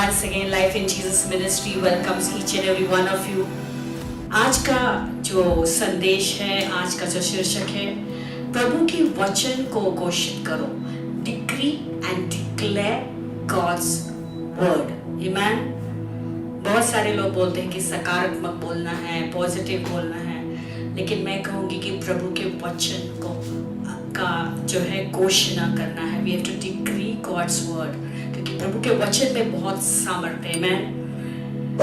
once again Life in Jesus Ministry welcomes each and every one of you. आज का जो संदेश है, आज का जो शीर्षक है, प्रभु की वचन को घोषित करो. Decree and declare God's word. Amen. बहुत सारे लोग बोलते हैं कि सकारात्मक बोलना है, पॉजिटिव बोलना है, लेकिन मैं कहूँगी कि प्रभु के वचन को का जो है घोषणा करना है. We have to decree God's word. क्योंकि प्रभु के वचन में बहुत सामर्थ्य है. Amen.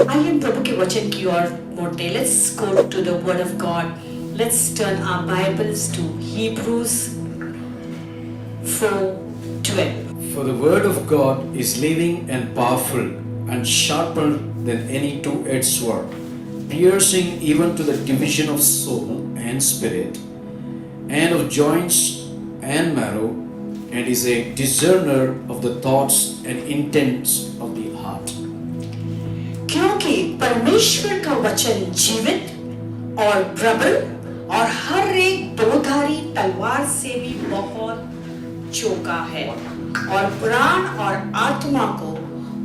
आइए हम प्रभु के वचन की ओर मुड़ते. Let's go to the word of God. Let's turn our Bibles to Hebrews 4:12. For the word of God is living and powerful and sharper than any two-edged sword, piercing even to the division of soul and spirit, and of joints and marrow, and is a discerner of the thoughts and intents of the heart. क्योंकि परमेश्वर का वचन जीवित और प्रबल और हर एक दोधारी तलवार से भी बहुत चौका है और प्राण और आत्मा को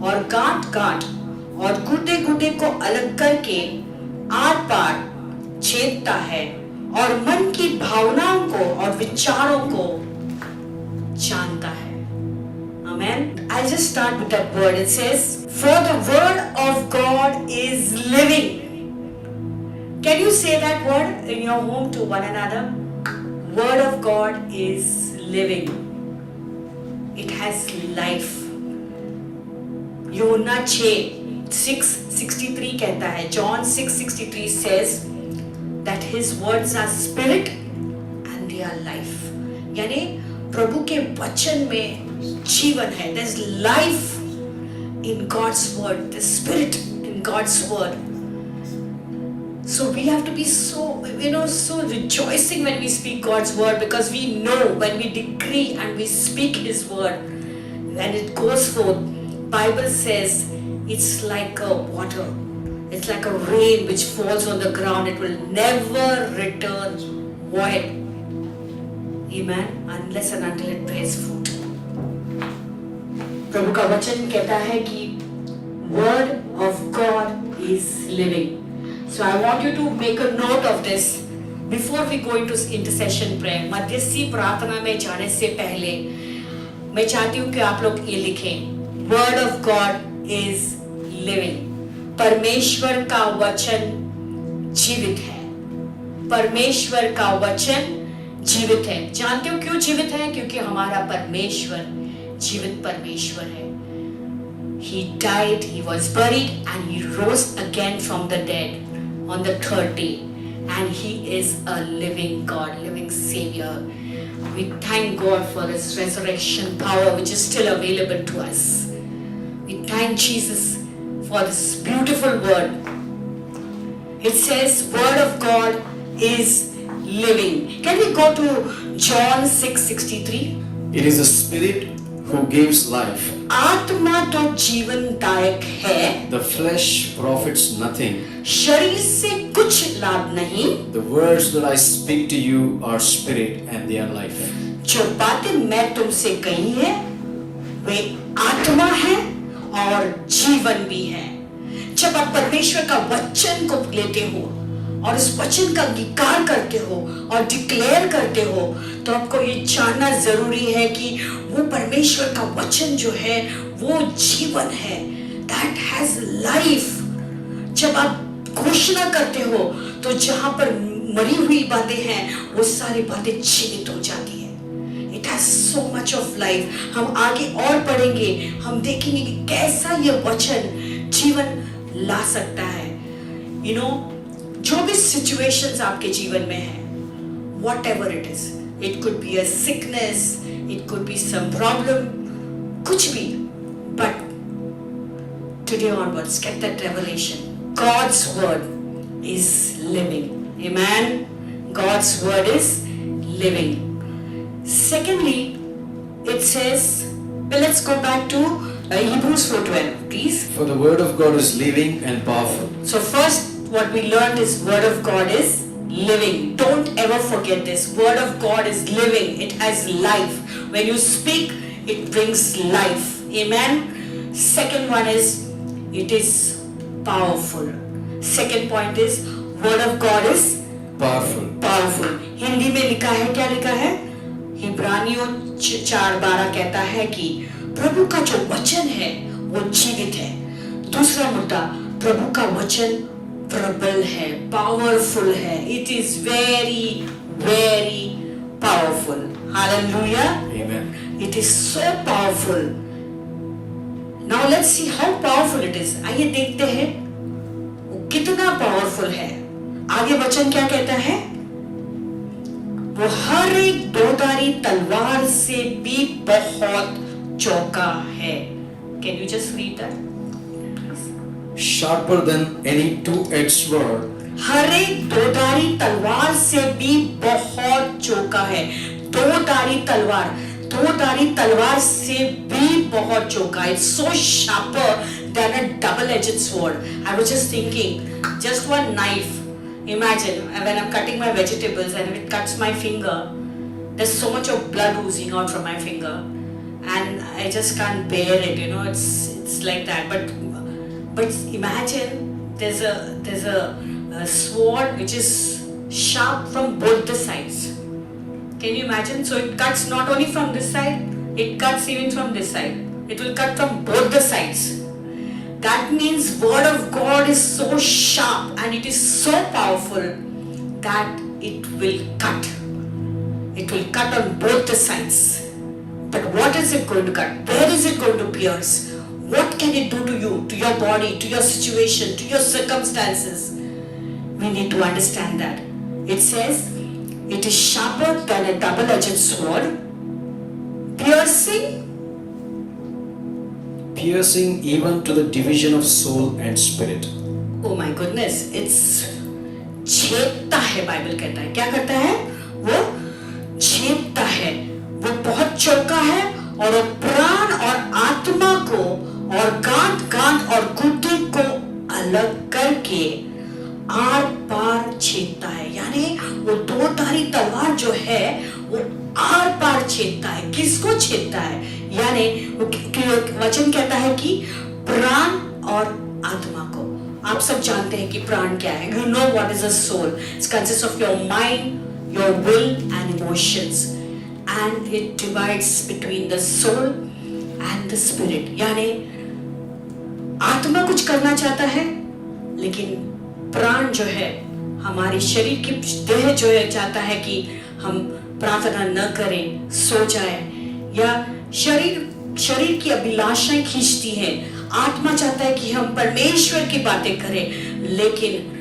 और गांठ-गांठ और गुर्दे-गुर्दे को अलग करके आर-पार छेदता है और मन की भावनाओं को और विचारों को जानता है. Amen. I'll just start with that word. It says, "For the word of God is living." Can you say that word in your home to one another? Word of God is living. It has life. यूहन्ना 6:63 कहता है, John 6:63 says that his words are spirit and they are life. यानी प्रभु के वचन में जीवन है. There's life in God's word. There's spirit in God's word. So we have to be so rejoicing when we speak God's word, because we know when we decree and we speak His word, when it goes forth, Bible says it's like a water. It's like a rain which falls on the ground. It will never return void. Amen. Unless and until it bears fruit. प्रभु का वचन कहता है कि Word of God is living. So I want you to make a note of this before we go into intercession prayer. मध्यस्थी प्रार्थना में जाने से पहले मैं चाहती हूँ कि आप लोग ये लिखें. Word of God is living. परमेश्वर का वचन जीवित है. परमेश्वर का वचन जीवित है. जानते हो क्यों जीवित है? क्योंकि हमारा परमेश्वर जीवित परमेश्वर है. He died, he was buried, and he rose again from the dead on the third day. And he is a living God, living Savior. We thank God for His resurrection power which is still available to us. We thank Jesus for this beautiful word. It says, Word of God is living. Can we go to John 6:63? It is the spirit who gives life. आत्मा तो जीवनदायक है. The flesh profits nothing. शरीर से कुछ लाभ नहीं. The words that I speak to you are spirit and they are life. जो बातें मैं तुमसे कही है वे आत्मा है और जीवन भी है. जब आप परमेश्वर का वचन को लेते हो और इस वचन का अंगीकार करते हो और डिक्लेयर करते हो, तो आपको ये जानना जरूरी है कि वो परमेश्वर का वचन जो है वो जीवन है. That has life. जब आप घोषणा करते हो तो जहां पर मरी हुई बातें हैं वो सारी बातें जीवित हो जाती है. It has so much of life. हम आगे और पढ़ेंगे, हम देखेंगे कि कैसा ये वचन जीवन ला सकता है. जो भी situations आपके जीवन में है, whatever it is, it could be a sickness, it could be some problem, कुछ भी, but today onwards get that revelation. God's word is living. Amen. God's word is living. Secondly, it says, well, let's go back to Hebrews 4:12, please. For the word of God is living and powerful. So first, what we learned is Word of God is living. Don't ever forget this. Word of God is living. It has life. When you speak, it brings life. Amen. Second one is it is powerful. Second point is word of God is powerful. Powerful. Hindi में लिखा है, क्या लिखा है? इब्रानियों 4:12 कहता है कि प्रभु का जो वचन है वो जीवित है. दूसरा मुद्दा, प्रभु का वचन प्रबल है, पावरफुल है. It is very very powerful. Hallelujah. Amen. It is so powerful. Now let's see how powerful it is. आइए देखते हैं वो कितना पावरफुल है. आगे वचन क्या कहता है? वो हर एक दोधारी तलवार से भी बहुत चौका है. Can you just read that? Sharper than any two-edged sword, हर एक दोधारी तलवार से भी बहुत चौका है. दोधारी तलवार से भी बहुत चौका. It's so sharper than a double-edged sword. I was just thinking, just one knife. Imagine when I'm cutting my vegetables and if it cuts my finger, there's so much of blood oozing out from my finger, and I just can't bear it. It's like that. But imagine there's a sword which is sharp from both the sides. Can you imagine? So it cuts not only from this side, it cuts even from this side. It will cut from both the sides. That means word of God is so sharp and it is so powerful that it will cut. It will cut on both the sides. But what is it going to cut? Where is it going to pierce? What can it do to you, to your body, to your situation, to your circumstances? We need to understand that. It says, it is sharper than a double-edged sword, piercing even to the division of soul and spirit. Oh my goodness, it's छेदता है. Bible कहता है, क्या करता है? वो छेदता है. वो बहुत चौका है और वो प्राण और आत्मा को और गांठ और गुर्दे को अलग करके आर पार छेदता है. यानी वो दोधारी तलवार जो है वो आर पार छेदता है. किसको छेदता है? यानी वचन कहता है कि प्राण और आत्मा को. आप सब जानते हैं कि प्राण क्या है. You know what is a soul. It consists of your mind, your will and emotions, and it divides between the soul and the spirit. यानी आत्मा कुछ करना चाहता है, लेकिन प्राण जो है, हमारे शरीर की देह जो है चाहता है कि हम प्रार्थना न करें, सो जाए, या शरीर की अभिलाषाएं खींचती हैं. आत्मा चाहता है कि हम परमेश्वर की बातें करें, लेकिन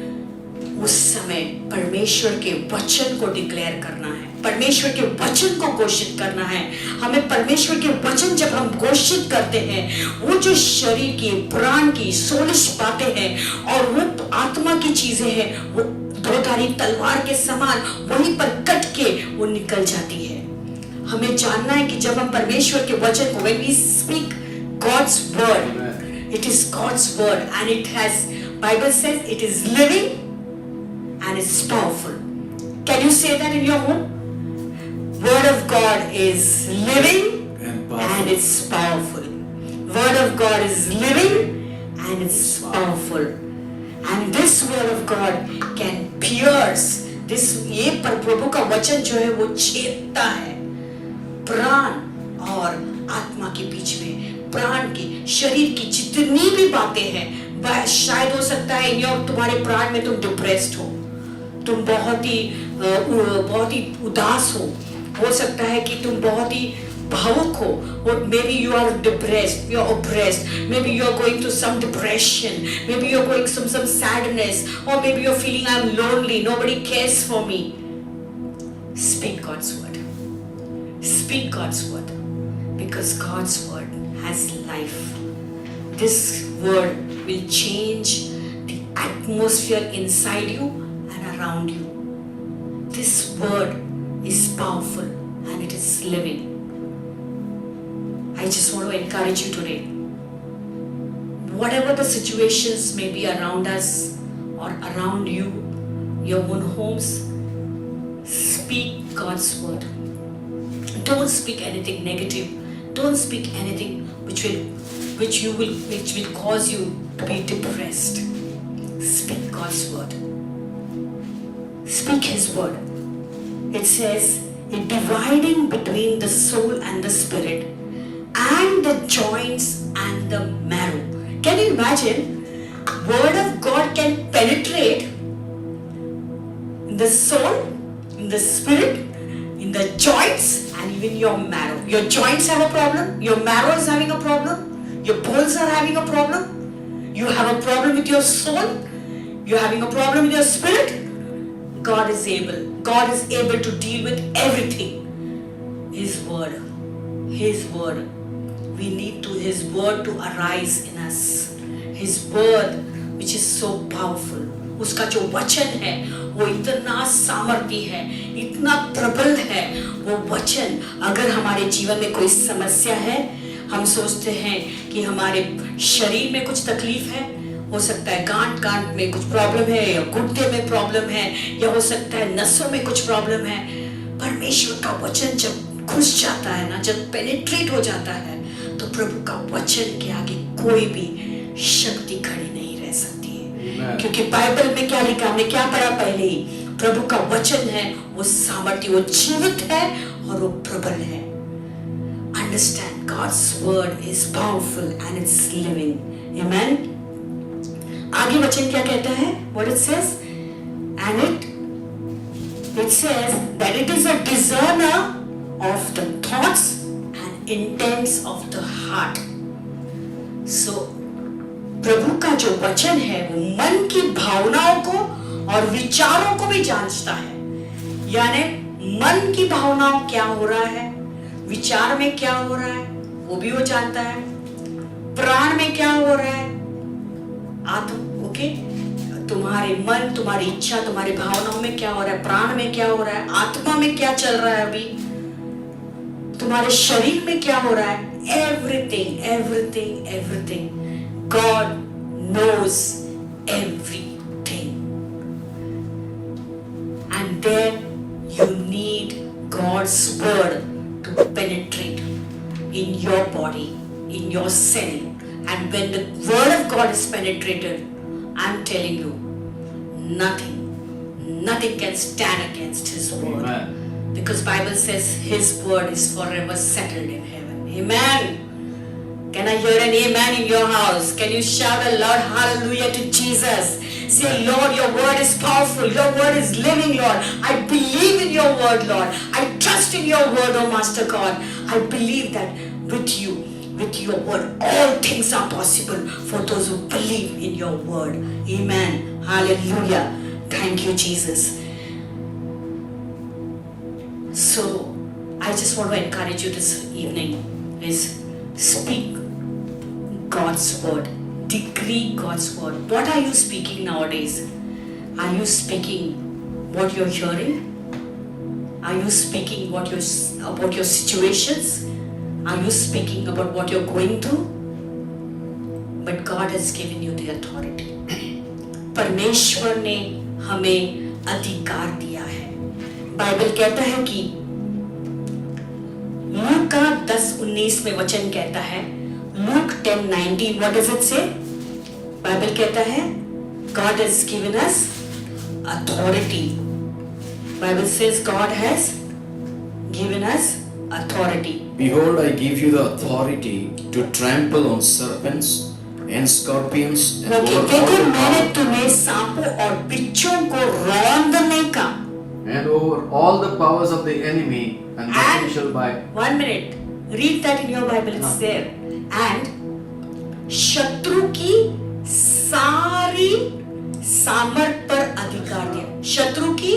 उस समय परमेश्वर के वचन को डिक्लेयर करना है, परमेश्वर के वचन को घोषित करना है. हमें परमेश्वर के वचन जब हम घोषित करते हैं, वो जो शरीर की, प्राण की, सोलिश बातें हैं और वो आत्मा की चीजें हैं, वो दोधारी तलवार के समान वहीं पर कट के वो निकल जाती है. हमें जानना है कि जब हम परमेश्वर के वचन को, when we speak God's word, it is God's word and it has, Bible says it is living and it's powerful. Can you say that in your home? Word of God is living and it's powerful. Word of God is living and it's powerful. And this word of God can pierce this. ये प्रभु का वचन जो है वो छेदता है प्राण और आत्मा के बीच में. प्राण की, शरीर की जितनी भी बातें हैं, शायद हो सकता है तुम्हारे प्राण में तुम डिप्रेस्ड हो, तुम बहुत ही उदास हो सकता है कि तुम बहुत ही भावुक हो, or maybe you are depressed, you are oppressed, maybe you are going through some depression, maybe you are going through some sadness, or maybe you are feeling I'm lonely, nobody cares for me. Speak God's word. Speak God's word, because God's word has life. This word will change the atmosphere inside you and around you. This word is powerful and it is living. I just want to encourage you today. Whatever the situations may be around us or around you, your own homes, speak God's word. Don't speak anything negative. Don't speak anything which will which will cause you to be depressed. Speak God's word. Speak His word. It says, it dividing between the soul and the spirit, and the joints and the marrow. Can you imagine? Word of God can penetrate in the soul, in the spirit, in the joints, and even your marrow. Your joints have a problem. Your marrow is having a problem. Your bones are having a problem. You have a problem with your soul. You're having a problem with your spirit. God is able. God is able to deal with everything. His word. His word. We need His word to arise in us. His word, which is so powerful. उसका जो वचन है वो इतना सामर्थी है, इतना प्रबल है वो वचन. अगर हमारे जीवन में कोई समस्या है, हम सोचते हैं कि हमारे शरीर में कुछ तकलीफ है, हो सकता है गांठ में कुछ प्रॉब्लम है, या घुटने में प्रॉब्लम है, या हो सकता है नसों में कुछ प्रॉब्लम है. परमेश्वर का वचन जब घुस जाता है ना, जब पेनिट्रेट हो जाता है, तो प्रभु का वचन के आगे कोई भी शक्ति खड़ी नहीं रह सकती है. क्योंकि बाइबल में क्या लिखा, हमने क्या पढ़ा पहले ही, प्रभु का वचन है वो सामर्थी, वो जीवित है और वो प्रबल है. Understand, God's word is powerful and it's living. Amen. आगे वचन क्या कहता है? What it says? And it says that it is a discerner of the thoughts and intents of the heart. So प्रभु का जो वचन है वो मन की भावनाओं को और विचारों को भी जांचता है. यानी मन की भावनाओं क्या हो रहा है, विचार में क्या हो रहा है, वो भी वो जानता है. प्राण में क्या हो रहा है, ओके, तुम्हारे मन, तुम्हारी इच्छा, तुम्हारी भावनाओं में क्या हो रहा है, प्राण में क्या हो रहा है, आत्मा में क्या चल रहा है, अभी तुम्हारे शरीर में क्या हो रहा है. Everything everything everything. God knows everything. And then you need God's word to penetrate in your body, in your cell. And when the word of God is penetrated, I'm telling you, nothing can stand against His word. Amen. Because Bible says His word is forever settled in heaven. Amen. Can I hear an amen in your house? Can you shout a loud hallelujah to Jesus? Say, Lord, your word is powerful. Your word is living, Lord. I believe in your word, Lord. I trust in your word, oh Master God. I believe that with you, with your word, all things are possible for those who believe in your word. Amen. Hallelujah. Thank you, Jesus. So, I just want to encourage you this evening is speak God's word. Decree God's word. What are you speaking nowadays? Are you speaking what you're hearing? Are you speaking about your situations? Are you speaking about what you're going through? But God has given you the authority. परमेश्वर ने हमें अधिकार दिया है. Bible कहता है कि लूका 10:19 में वचन कहता है, Luke 10:19, what does it say? Bible कहता है God has given us authority. Bible says God has given us authority. Behold, I give you the authority to trample on serpents and scorpions and over all कहते the मैंने power, तुम्हें सांपों और बिच्छों को रौंदने का. and over all the powers of the enemy, and nothing shall by 1 minute. Read that in your Bible. It's there. And शत्रु की सारी सामर्थ पर अधिकार दिया. शत्रु की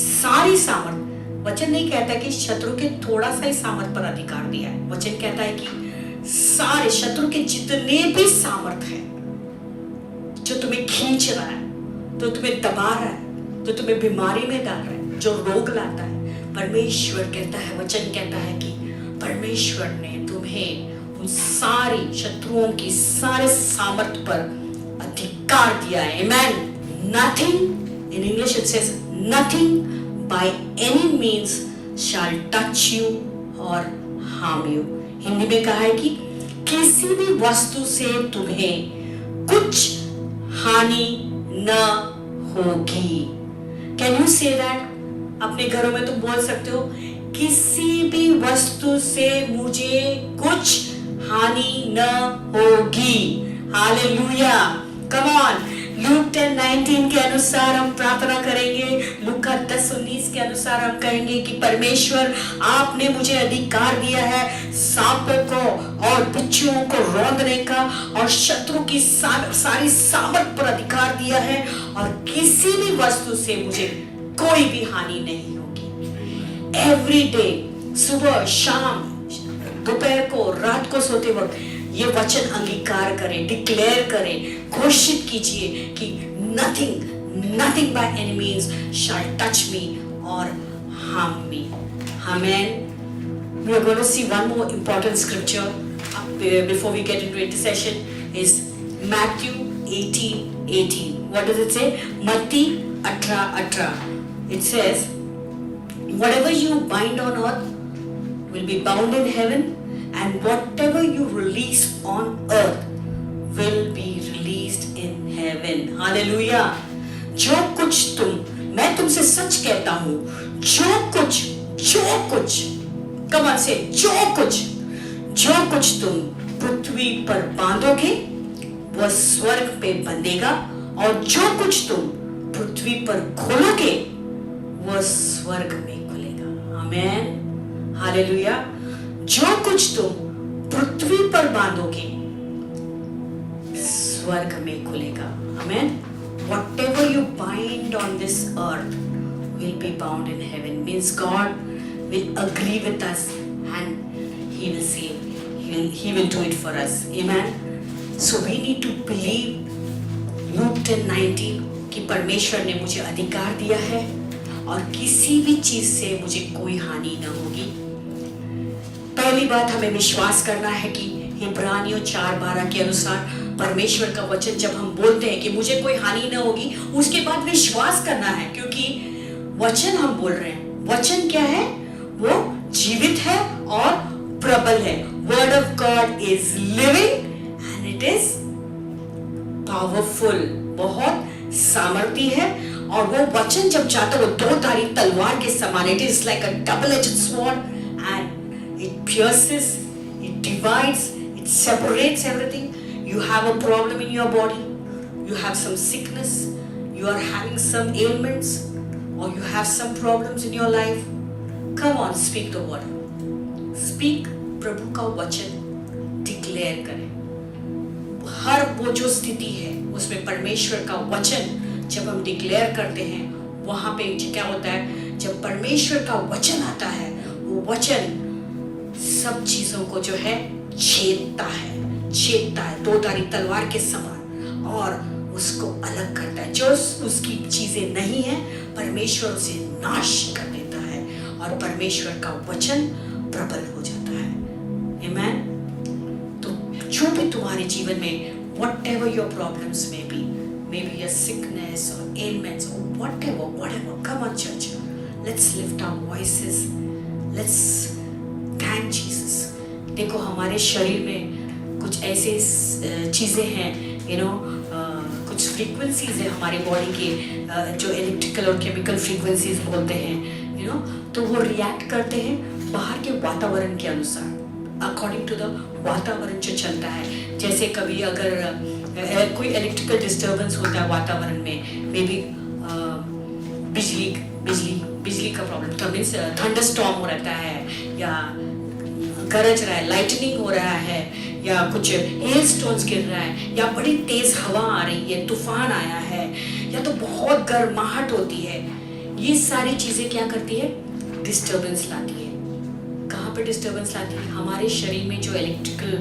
सारी सामर्थ. वचन नहीं कहता कि शत्रु के थोड़ा सा ही सामर्थ पर अधिकार दिया है. वचन कहता है कि सारे शत्रु के जितने भी सामर्थ है जो तुम्हें खींच रहा है, तो तुम्हें दबा रहा है, तो तुम्हें बीमारी में डाल रहा है, जो रोग लाता है, परमेश्वर कहता है, वचन कहता है कि परमेश्वर ने तुम्हें उन सारी शत्रुओं की सारे सामर्थ पर अधिकार दिया है. Amen. Nothing, in English it says, nothing by any means shall touch you or harm you. Hindi में कहा है कि किसी भी वस्तु से तुम्हें कुछ हानि न होगी। Can you say that? अपने घरों में तुम बोल सकते हो, किसी भी वस्तु से मुझे कुछ हानि न होगी। Hallelujah, come on. लूक 10:19 के अनुसार हम प्रार्थना करेंगे। लूका 10:19 के अनुसार हम कहेंगे कि परमेश्वर आपने मुझे अधिकार दिया है सांपों को और बिच्छुओं को रौंदने का, और शत्रु की सारी सामर्थ पर अधिकार दिया है, और किसी भी वस्तु से मुझे कोई भी हानि नहीं होगी। एवरी डे, सुबह शाम दोपहर को रात को सोते वक्त ये वचन अंगीकार करें, डिक्लेयर करें, घोषित कीजिए कि nothing by any means shall touch me or harm me. Amen. We are going to see one more important scripture before we get into intercession is Matthew 18:18. What does it say? Matti 18:18. It says, whatever you bind on earth will be bound in heaven, and whatever you release on earth will be released in heaven. Hallelujah. जो कुछ मैं तुमसे सच कहता हूं, जो कुछ कमाल से जो कुछ तुम पृथ्वी पर बांधोगे वह स्वर्ग पे बंधेगा, और जो कुछ तुम पृथ्वी पर खोलोगे वह स्वर्ग में खुलेगा। आमेन, हालेलुया। जो कुछ तुम पृथ्वी पर बांधोगे स्वर्ग में खुलेगा। आमेन। Whatever you bind on this earth will be bound in heaven. Means God will agree with us and He will say, He will do it for us. Amen. So we need to believe Luke 10:19 कि परमेश्वर ने मुझे अधिकार दिया है और किसी भी चीज से मुझे कोई हानि न होगी। पहली बात हमें विश्वास करना है कि इब्रानियों 4:12 के अनुसार परमेश्वर का वचन जब हम बोलते हैं कि मुझे कोई हानि न होगी, उसके बाद विश्वास करना है, क्योंकि वचन हम बोल रहे हैं। वचन क्या है? वो जीवित है और प्रबल है। Word of God is living and it is powerful, बहुत सामर्थी है। और वो वचन जब जाता है वो दो धारी तलवार के समान, it is like a double edged sword and it pierces, it divides, it separates everything. You have a problem in your body, you have some sickness, you are having some ailments, or you have some problems in your life. Come on, speak the word. Speak प्रभु का वचन declare करें। हर वो जो स्थिति है उसमें परमेश्वर का वचन जब हम डिक्लेयर करते हैं, वहां पे क्या होता है? जब परमेश्वर का वचन आता है, वो वचन सब चीजों को जो है छेदता है, दो धारी तलवार के समान, और उसको अलग करता है। जो उसकी चीजें नहीं है परमेश्वर उसे नाश कर देता है, और परमेश्वर का वचन प्रबल हो जाता है। आमेन। तो जो भी तुम्हारे जीवन में whatever your problems may be your sickness or ailments or whatever, come on church, let's lift our voices, let's thank Jesus. देखो हमारे शरीर में कुछ ऐसे चीज़ें हैं, कुछ फ्रीक्वेंसीज है हमारी बॉडी के, जो इलेक्ट्रिकल और केमिकल फ्रीक्वेंसीज बोलते हैं, तो वो रिएक्ट करते हैं बाहर के वातावरण के अनुसार, अकॉर्डिंग टू द वातावरण जो चलता है। जैसे कभी अगर कोई इलेक्ट्रिकल डिस्टर्बेंस होता है वातावरण में, मे बी बिजली का प्रॉब्लम, तो मीन्स थंडरस्टॉर्म हो रहता है, या गरज रहा है, लाइटनिंग हो रहा है, या कुछ हेल स्टोन्स गिर रहा है, या बड़ी तेज हवा आ रही है, तूफान आया है, या तो बहुत गर्माहट होती है। ये सारी चीजें क्या करती है? डिस्टर्बेंस लाती है। कहाँ पे डिस्टर्बेंस लाती है? हमारे शरीर में जो इलेक्ट्रिकल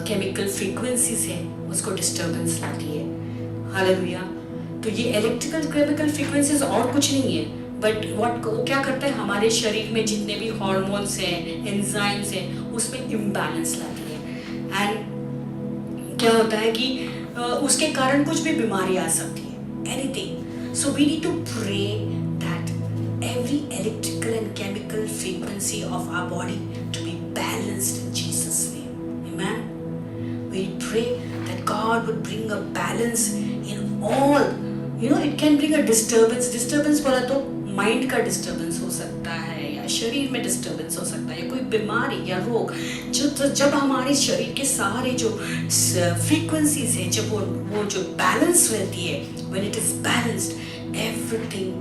केमिकल फ्रीक्वेंसीज है उसको डिस्टर्बेंस लाती है। हालेलुया। तो ये इलेक्ट्रिकल केमिकल फ्रीक्वेंसीज और कुछ नहीं है, बट वो क्या करता है? हमारे शरीर में जितने भी हार्मोन्स हैं, एंजाइम्स हैं, उसमें इम्बैलेंस लाती है। एंड क्या होता है कि उसके कारण कुछ भी बीमारी आ सकती है, anything. So we need to pray that every electrical and chemical frequency of our body to be balanced in Jesus' name. Amen. God would bring a balance in all. You know, it can bring a disturbance. Disturbance बोला तो mind का disturbance हो सकता है, या शरीर में disturbance हो सकता है, या कोई बीमारी या रोग। जब हमारे शरीर के सारे जो फ्रीक्वेंसीज है, जब वो जो बैलेंस रहती है, when it is balanced, everything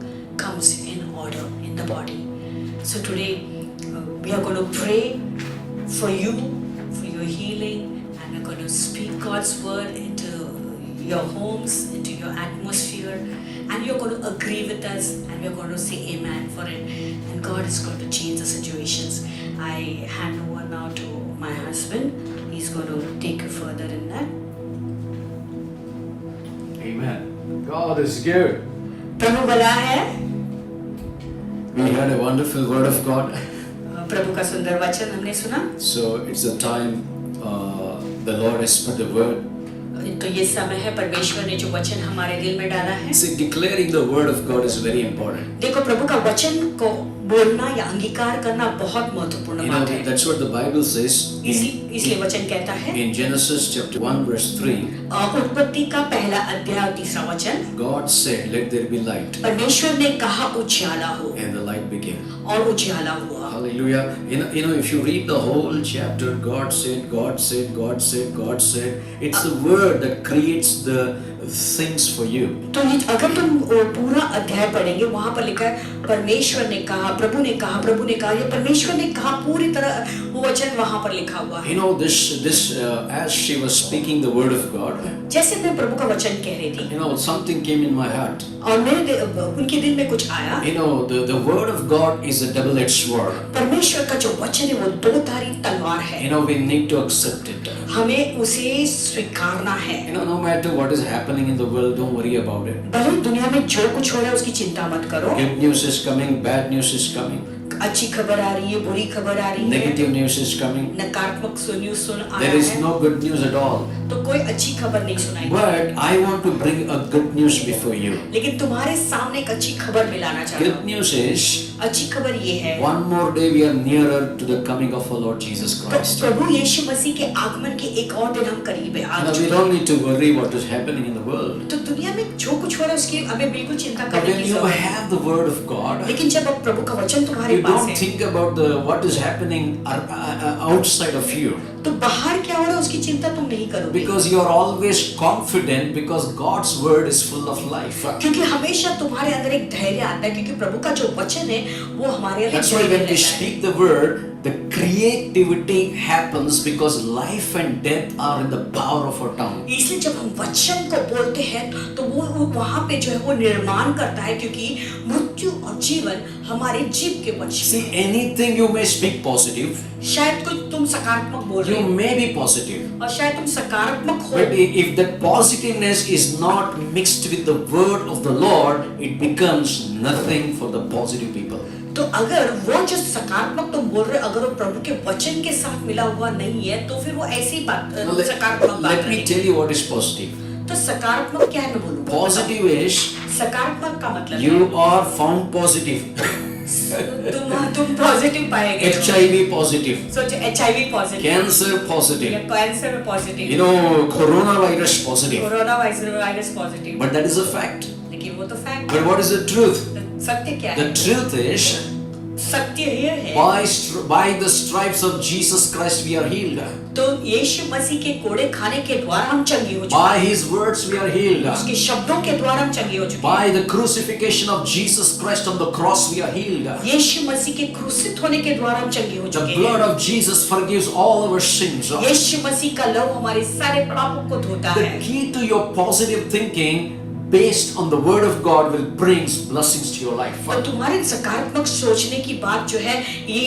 comes in order in the body. So today we are going to pray for you, for your healing, and we're going to speak God's word into your homes, into your atmosphere, and you're going to agree with us, and we're going to say amen for it, and God is going to change the situations. I hand over now to my husband. He's going to take you further in that. Amen. God is good. प्रभु भला है। We heard a wonderful word of God. प्रभु का सुंदर वचन हमने सुना। So it's the time the Lord has put the word. तो ये समय है, परमेश्वर ने जो वचन हमारे दिल में डाला है। See, declaring the word of God is very important. देखो, प्रभु का वचन को बोलना या अंगीकार करना बहुत महत्वपूर्ण You know, बात है। that's what the Bible says इसलिए वचन कहता है in Genesis chapter 1 verse 3. उत्पत्ति का पहला अध्याय और तीसरा वचन, God said, "Let there be light," परमेश्वर ने कहा उजियाला हो, and the light became. और उजियाला हुआ। Hallelujah. You know, if you read the whole chapter, God said, God said, God said, God said. It's the word that creates the things for you. तो अगर तुम पूरा अध्याय पढ़ेंगे, वहां पर लिखा है परमेश्वर ने कहा, प्रभु ने कहा, प्रभु ने कहा, ये परमेश्वर ने कहा, पूरी तरह वो वचन वहां पर लिखा हुआ है। You know, as she was speaking the word of God, जैसे मैं प्रभु का वचन कह रही थी, you know, something came in my heart. और उनके दिल में कुछ आया। You know, the word of God is a double-edged sword. परमेश्वर का जो वचन है वो दो धारी तलवार है। You know, we need to accept it. हमें उसे स्वीकारना है। You know, no matter what is happening in the world, don't worry about it. भले दुनिया में जो कुछ हो रहा है उसकी चिंता मत करो। Good news is coming, bad news is coming. अच्छी खबर आ रही है, बुरी खबर आ रही है, Negative news is coming. नकारात्मक न्यूज़ सुन आ There रहा is है, no good news at all. तो कोई अच्छी खबर नहीं सुनाई। But I want to bring a good news before you. लेकिन तुम्हारे सामने एक अच्छी खबर मिलाना चाहता Good हूँ। news is, अच्छी खबर ये है, one more day we are nearer to the coming of our Lord Jesus तो Christ. प्रभु यीशु मसीह के आगमन के एक और दिन हम करीब है। Now we don't need to worry what is happening in the world. तो दुनिया में जो कुछ हो रहा है उसकी हमें बिल्कुल चिंता But करने when की you जरूरत है। have the word of God, लेकिन जब अब प्रभु का वचन तुम्हारे you पास don't है, think about what is happening outside of you. तो बाहर क्या हो रहा है उसकी चिंता तुम नहीं करोगे। Because you are always confident because God's word is full of life. क्योंकि हमेशा तुम्हारे अंदर एक धैर्य आता है, क्योंकि प्रभु का जो वचन है वो हमारे अंदर That's why धैर्य when we रहता है। speak the word, the creativity happens because life and death are in the power of our tongue. इसलिए जब हम वचन को बोलते हैं तो वो वहां पे जो है वो निर्माण करता है, क्योंकि मृत्यु और जीवन हमारे जीव के वश में See, है। anything you may speak positive, शायद कुछ तुम सकारात्मक बोल रहे you हो may be positive. और शायद तुम सकारात्मक हो, But if that positiveness is not mixed with the word of the Lord, it becomes nothing for the positive people. तो अगर वो जो सकारात्मक तुम बोल रहे हो अगर वो प्रभु के वचन के साथ मिला हुआ नहीं है तो फिर वो ऐसी बात Now, सकारात्मक बात let me नहीं। tell you what is positive. तो सकारात्मक क्या है मैं बोलूं? Positive is सकारात्मक का मतलब you are found positive. तुम पॉजिटिव पाएंगे। HIV positive, सोचो HIV पॉजिटिव, cancer या positive, कैंसर में positive, you know, coronavirus positive. Corona virus positive. But that is a fact. लेकिन वो तो fact But what is the truth? है। सत्य क्या है? The truth is, सत्य ये है by the stripes of Jesus Christ we are healed. तो यीशु मसीह के कोड़े खाने के द्वारा हम चंगे हो चुके By हैं। His words we are healed. उसके शब्दों के द्वारा हम चंगे हो चुके हैं। By the crucifixion of Jesus Christ on the cross we are healed. यीशु मसीह के क्रूसित होने के द्वारा हम चंगे हो The चुके blood हैं। of Jesus forgives all our sins. यीशु मसीह का लहू हमारे सारे पापों को धोता The है। key to your positive thinking based on the word of God will bring blessings to your life. और तुम्हारे सकारात्मक सोचने की बात जो है ये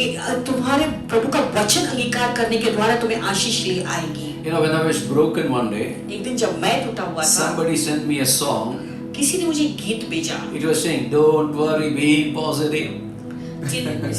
तुम्हारे प्रभु का वचन अंगीकार करने के द्वारा तुम्हें आशीष ले आएगी। You know, when I was broken one day, एक दिन जब मैं टूटा हुआ था, somebody sent me a song. किसी ने मुझे गीत भेजा। It was saying, "Don't worry, be positive.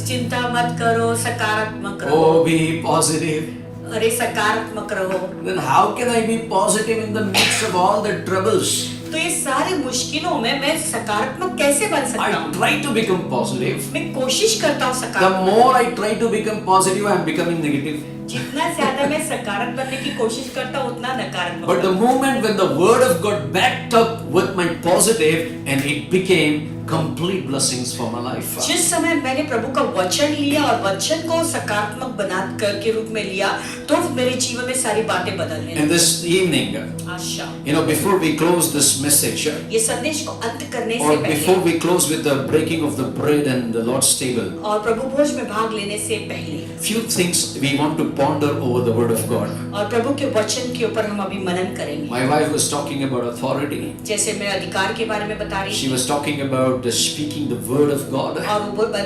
चिंता मत करो, सकारात्मक रहो। Oh, be positive." अरे सकारात्मक रहो। Then how can I be positive in the midst of all the troubles? तो ये सारे मुश्किलों में मैं सकारात्मक कैसे बन सकता I हूँ? try to become positive. मैं कोशिश करता हूँ The सकारात्मक। more I try to become positive, I am becoming negative. जितना ज्यादा मैं सकारात्मक बनने की कोशिश करता हूँ उतना नकारात्मक But the बनता हूँ। moment when the word of God backed up with my positive, and it became complete blessings for my life. जिस समय मैंने प्रभु का वचन लिया और वचन को सकारात्मक बना कर के रूप में लिया तो मेरे जीवन में सारी बातें बदलने And लगी। this evening, आज शाम before we close this message, ये संदेश को अंत करने or से before पहले we close with the breaking of the bread and the Lord's table, और प्रभु भोज में भाग लेने से पहले few things we want to ponder over the word of God. और प्रभु के वचन के ऊपर हम अभी मनन करेंगे। My wife was talking about authority. जैसे मैं अधिकार के बारे में बता रही She थी was talking about the speaking the word of God. और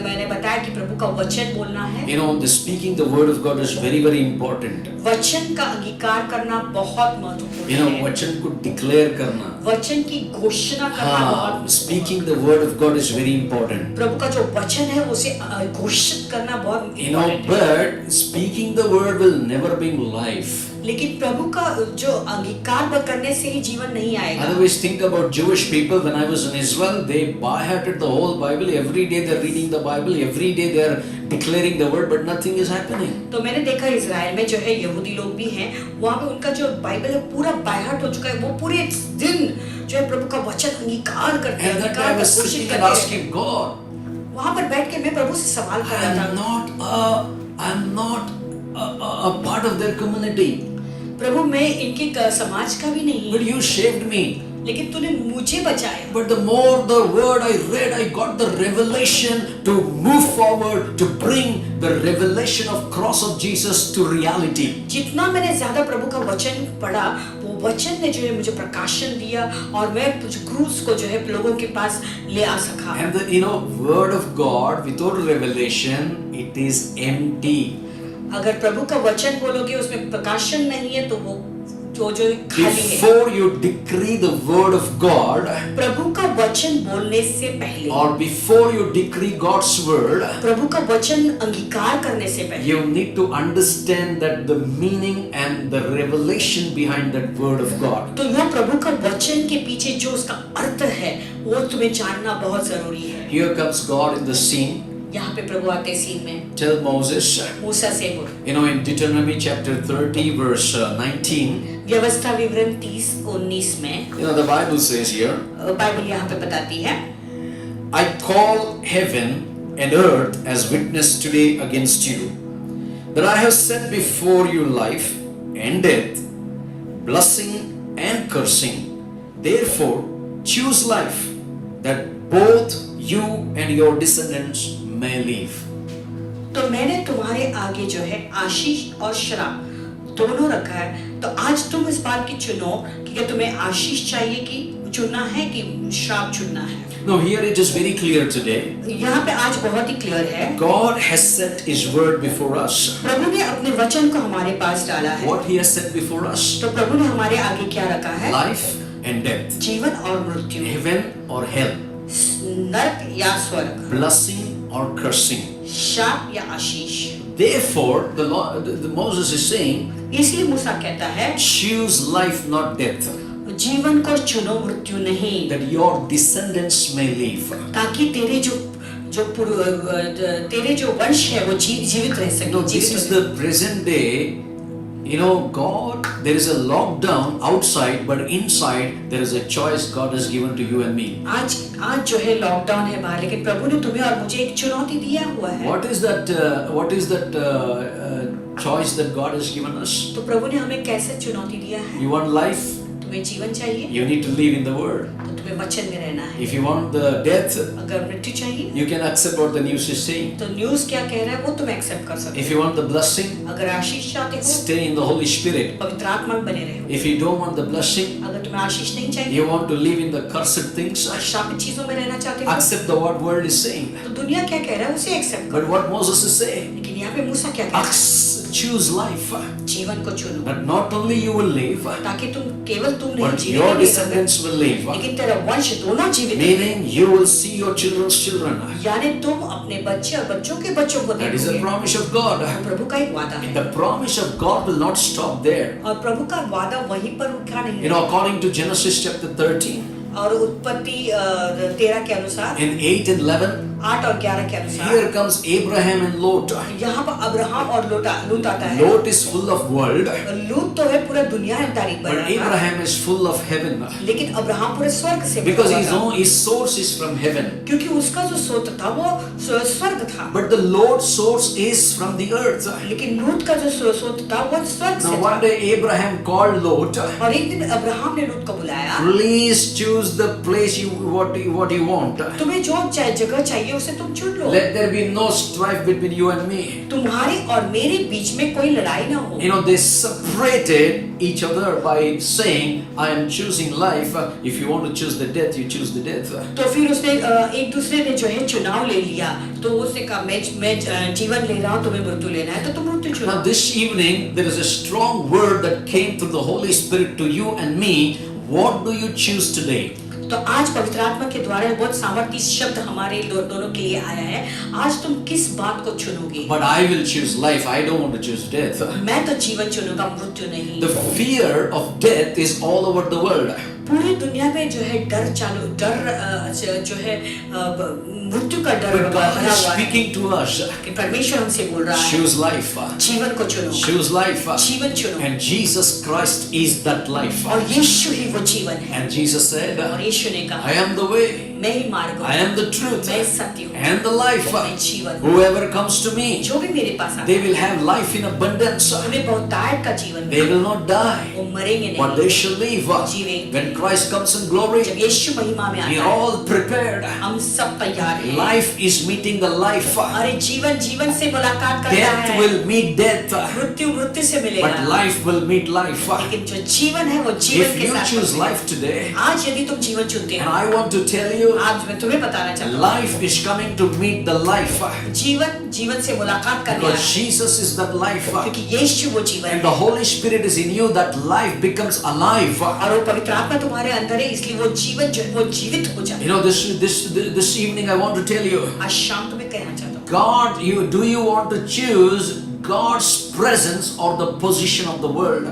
मैंने बताया कि प्रभु का वचन बोलना है। The speaking the word of God is very, very important. वचन का अंगीकार करना बहुत महत्वपूर्ण है। वचन को declare करना. वचन की घोषणा करना बहुत Speaking the word of God is very important. प्रभु का जो वचन है उसे घोषित करना बहुत important है। But speaking the word will never bring life. लेकिन प्रभु का जो अंगीकार करने से ही जीवन नहीं आएगा। Otherwise, think about Jewish people. When I was in Israel, they by-hearted the whole Bible. Every day they're reading the Bible. Every day they're declaring the word, but nothing is happening. तो मैंने देखा Israel में जो है यहूदी लोग भी हैं, वहाँ पे उनका जो बाइबल है पूरा बायहार्ट हो चुका है। वो पूरे दिन जो है प्रभु का वचन अंगीकार करते हैं। And that I was sitting and asking God, वहाँ पर बैठ के मैं प्रभु से सवाल कर रहा था। I'm not a part of their community. प्रभु मैं इनके समाज का भी नहीं, But you saved me. लेकिन तूने मुझे बचाया। But the more the word I read, I got the revelation to move forward, to bring the revelation of cross of Jesus to reality. जितना मैंने ज्यादा प्रभु का वचन पढ़ा, वो वचन ने जो है मुझे प्रकाशन दिया और मैं क्रूस को जो है लोगों के पास ले आ सका। And the word of God without revelation, it is empty. अगर प्रभु का वचन बोलोगे उसमें प्रकाशन नहीं है तो वो जो खाली है। Before you decree the word of God, प्रभु का वचन बोलने से पहले or before you decree God's word, प्रभु का वचन अंगीकार करने से पहले you need to understand that the meaning and the revelation behind that word of God. तो यह प्रभु का वचन के पीछे जो उसका अर्थ है वो तुम्हें जानना बहुत जरूरी है। Here comes God in the scene. यहाँ पे प्रभु आते सीन में। Tell Moses, मूसा से बोल। in Deuteronomy chapter 30 verse 19, व्यवस्था विवरण 30-19 में the Bible says here, Bible यहाँ पे बताती है, I call heaven and earth as witness today against you, that I have set before you life and death, blessing and cursing. Therefore, choose life, that both you and your descendants may live. तो मैंने तुम्हारे आगे जो है आशीष और श्राप दोनों रखा है। तो आज तुम इस बात की चुनो कि क्या तुम्हें आशीष चाहिए कि चुनना है कि श्राप चुनना है। Now here it is very clear today. यहाँ पे आज बहुत ही क्लियर है। God has set His word before us. प्रभु ने अपने वचन को हमारे पास डाला है। What He has set before us? तो प्रभु ने हमारे आगे क्या रखा है? Life and death. जीवन और मृत्यु, Heaven or hell. नरक या स्वर्ग, Blessing or cursing. शाप या आशीष। Therefore, the Moses is saying, इसलिए मूसा कहता है choose life, not death, जीवन को चुनो मृत्यु नहीं, that your descendants may live. ताकि तेरे जो वंश है वो जीवित रह सके। No, this is the present day. God, there is a lockdown outside, but inside there is a choice God has given to you and me. आज जो है लॉकडाउन है बाहर, लेकिन प्रभु ने तुम्हें और मुझे एक चुनौती दिया हुआ है। What is that choice that God has given us? तो प्रभु ने हमें कैसे चुनौती दिया है? You want life? तुम्हें जीवन चाहिए You need to live in the Word. तो तुम्हें वचन में रहना है। If you want the death, अगर मृत्यु चाहिए you can accept what the news is saying. तो न्यूज़ क्या कह रहा है वो तुम एक्सेप्ट कर सकते If you want the blessing, हो। अगर आशीष चाहते हो stay in the Holy Spirit. पवित्र आत्मा में बने रहो। If you don't want the blessing, अगर तुम्हें आशीष नहीं चाहिए you want to live in the cursed things, और शापित चीजों में रहना चाहते हो accept the what world is saying. तो दुनिया क्या कह रहा है उसे एक्सेप्ट But करो। what Moses is saying, लेकिन यहाँ पे मूसा क्या कह रहा है? choose life. जीवन को चुनो, But not only you will live, ताकि केवल तुम नहीं but जीने your के लिए descendants will live. लेकिन तेरा वंश दोनों जीवित रहें। Meaning you will see your children's children. यानी तुम अपने बच्चे और बच्चों के बच्चों को That is the देखोगे। promise of God. प्रभु का एक वादा है The promise of God will not stop there. और प्रभु का वादा वहीं पर रुका नहीं है। According to Genesis chapter 13, और उत्पत्ति 13 के अनुसार, in 8 and 11, 8 और 11 के अनुसार, here comes Abraham and Lot. यहाँ पर अब्राहम और लूत आता है। Lot is full of world, लूत तो है पूरा दुनिया में तारीफ कर but रहा था, Abraham is full of heaven. लेकिन अब्राहम पूरे स्वर्ग से Because भरा हुआ था, his source is from heaven. क्योंकि उसका जो स्रोत था वो स्वर्ग था। But the Lord's source is from the earth. लेकिन लूत का जो स्रोत था वो स्वर्ग से Now था। one day Abraham called Lot, और एक दिन अब्राहम ने लूत को बुलाया, please choose the place what you want. तुम्हें जो जगह चाहिए उसे तुम चुन लो, Let there be no strife between you and me. तुम्हारे और मेरे बीच में कोई लड़ाई ना हो। You know, they separated each other by saying, I am choosing life. If you want to choose the death, you choose the death. तो फिर उसने एक दूसरे ने जो है चुनाव ले लिया, तो उसने कहा मैं जीवन ले रहा हूँ, तुम्हें मृत्यु लेना है तो तुम मृत्यु चुनो। Now this evening, there is a strong word that came through the Holy Spirit to you and me. What do you choose today? तो आज पवित्र आत्मा के द्वारा बहुत सामर्थ्य शब्द हमारे दोनों के लिए आया है। आज तुम किस बात को चुनोगे? But I will choose life. I don't want to choose death. मैं तो जीवन चुनूंगा, मृत्यु नहीं। The fear of death is all over the world. पूरी दुनिया में जो है डर जो है मृत्यु का डर But God भरा is हुआ है speaking to us. कि परमेश्वर हमसे बोल रहा है, Choose life. जीवन को चुनो, Choose life. जीवन चुनो। And Jesus Christ is that life. और यीशु ही वो जीवन है। And Jesus said, और यीशु ने I कहा, am the way, मैं ही मार्ग I हूँ, am the truth, मैं सत्य हूँ, and the life. मैं जीवन हूँ। Whoever comes to me, जो भी मेरे पास आता they है, will have life in abundance. उन्हें बहुतायत का जीवन They मिलेगा। will not die, वो मरेंगे but नहीं, they shall live. जीवेंगे। When Christ comes in glory, जब यीशु महिमा में we आता are है, all prepared. हम सब तैयार हैं। Life is meeting the life. अरे जीवन से मुलाकात करता Death है, will meet death, मृत्यु से मिलेगा, but life will meet life. लेकिन जो जीवन है वो जीवन If के you साथ choose मिलेगा। life today, आज यदि तुम जीवन चुनते and हो, I want to tell you, आज मैं तुम्हें बताना चाहता हूँ, life is coming to meet the life. जीवन से मुलाकात करने Because आया, Jesus is that life. क्योंकि यीशु वो जीवन And है the Holy Spirit is in you, that life becomes alive. और वो पवित्र आत्मा तुम्हारे अंदर है, इसलिए वो जीवन जो है वो जीवित हो जाता You know, this evening I want to tell you, है। आज शाम तुम्हें कहना चाहता हूँ, God, do you want to choose God's presence or the position of the world?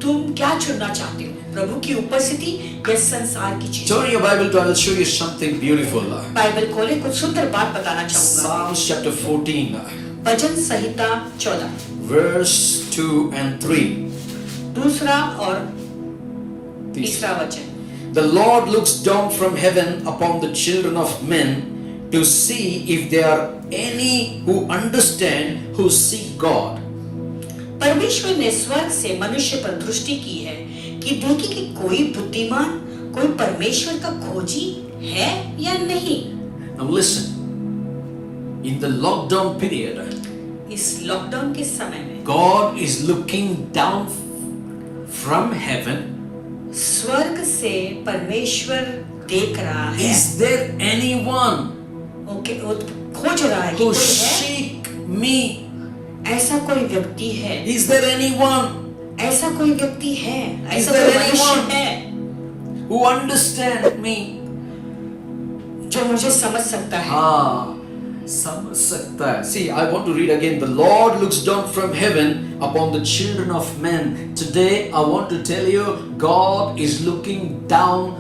तुम क्या चुनना चाहते हो, प्रभु की उपस्थिति या संसार की चीज? Turn your Bible to, I will show you something beautiful. Bible खोले, कुछ सुंदर बात बताना चाहूंगा। Psalms chapter 14, bhajan Samhita 14 verse 2 and 3. दूसरा और तीसरा वचन। The Lord looks down from heaven upon the children of men to see if there are any who understand, who seek God. परमेश्वर ने स्वर्ग से मनुष्य पर दृष्टि की है कि देखे कि कोई बुद्धिमान, कोई परमेश्वर का खोजी है या नहीं। Now listen, in the lockdown period, इस लॉकडाउन के समय में God is looking down from heaven. स्वर्ग से परमेश्वर देख रहा है, Is there anyone ओके, वो खोज रहा है कि who कोई है, seek me? ऐसा कोई व्यक्ति है, Is there anyone ऐसा कोई व्यक्ति है, Is ऐसा there कोई मनुष्य anyone? है who understand me? जो मुझे समझ सकता है। समझ सकता है. See, I want to read again. The Lord looks down from heaven upon the children of men. Today, I want to tell you, God is looking down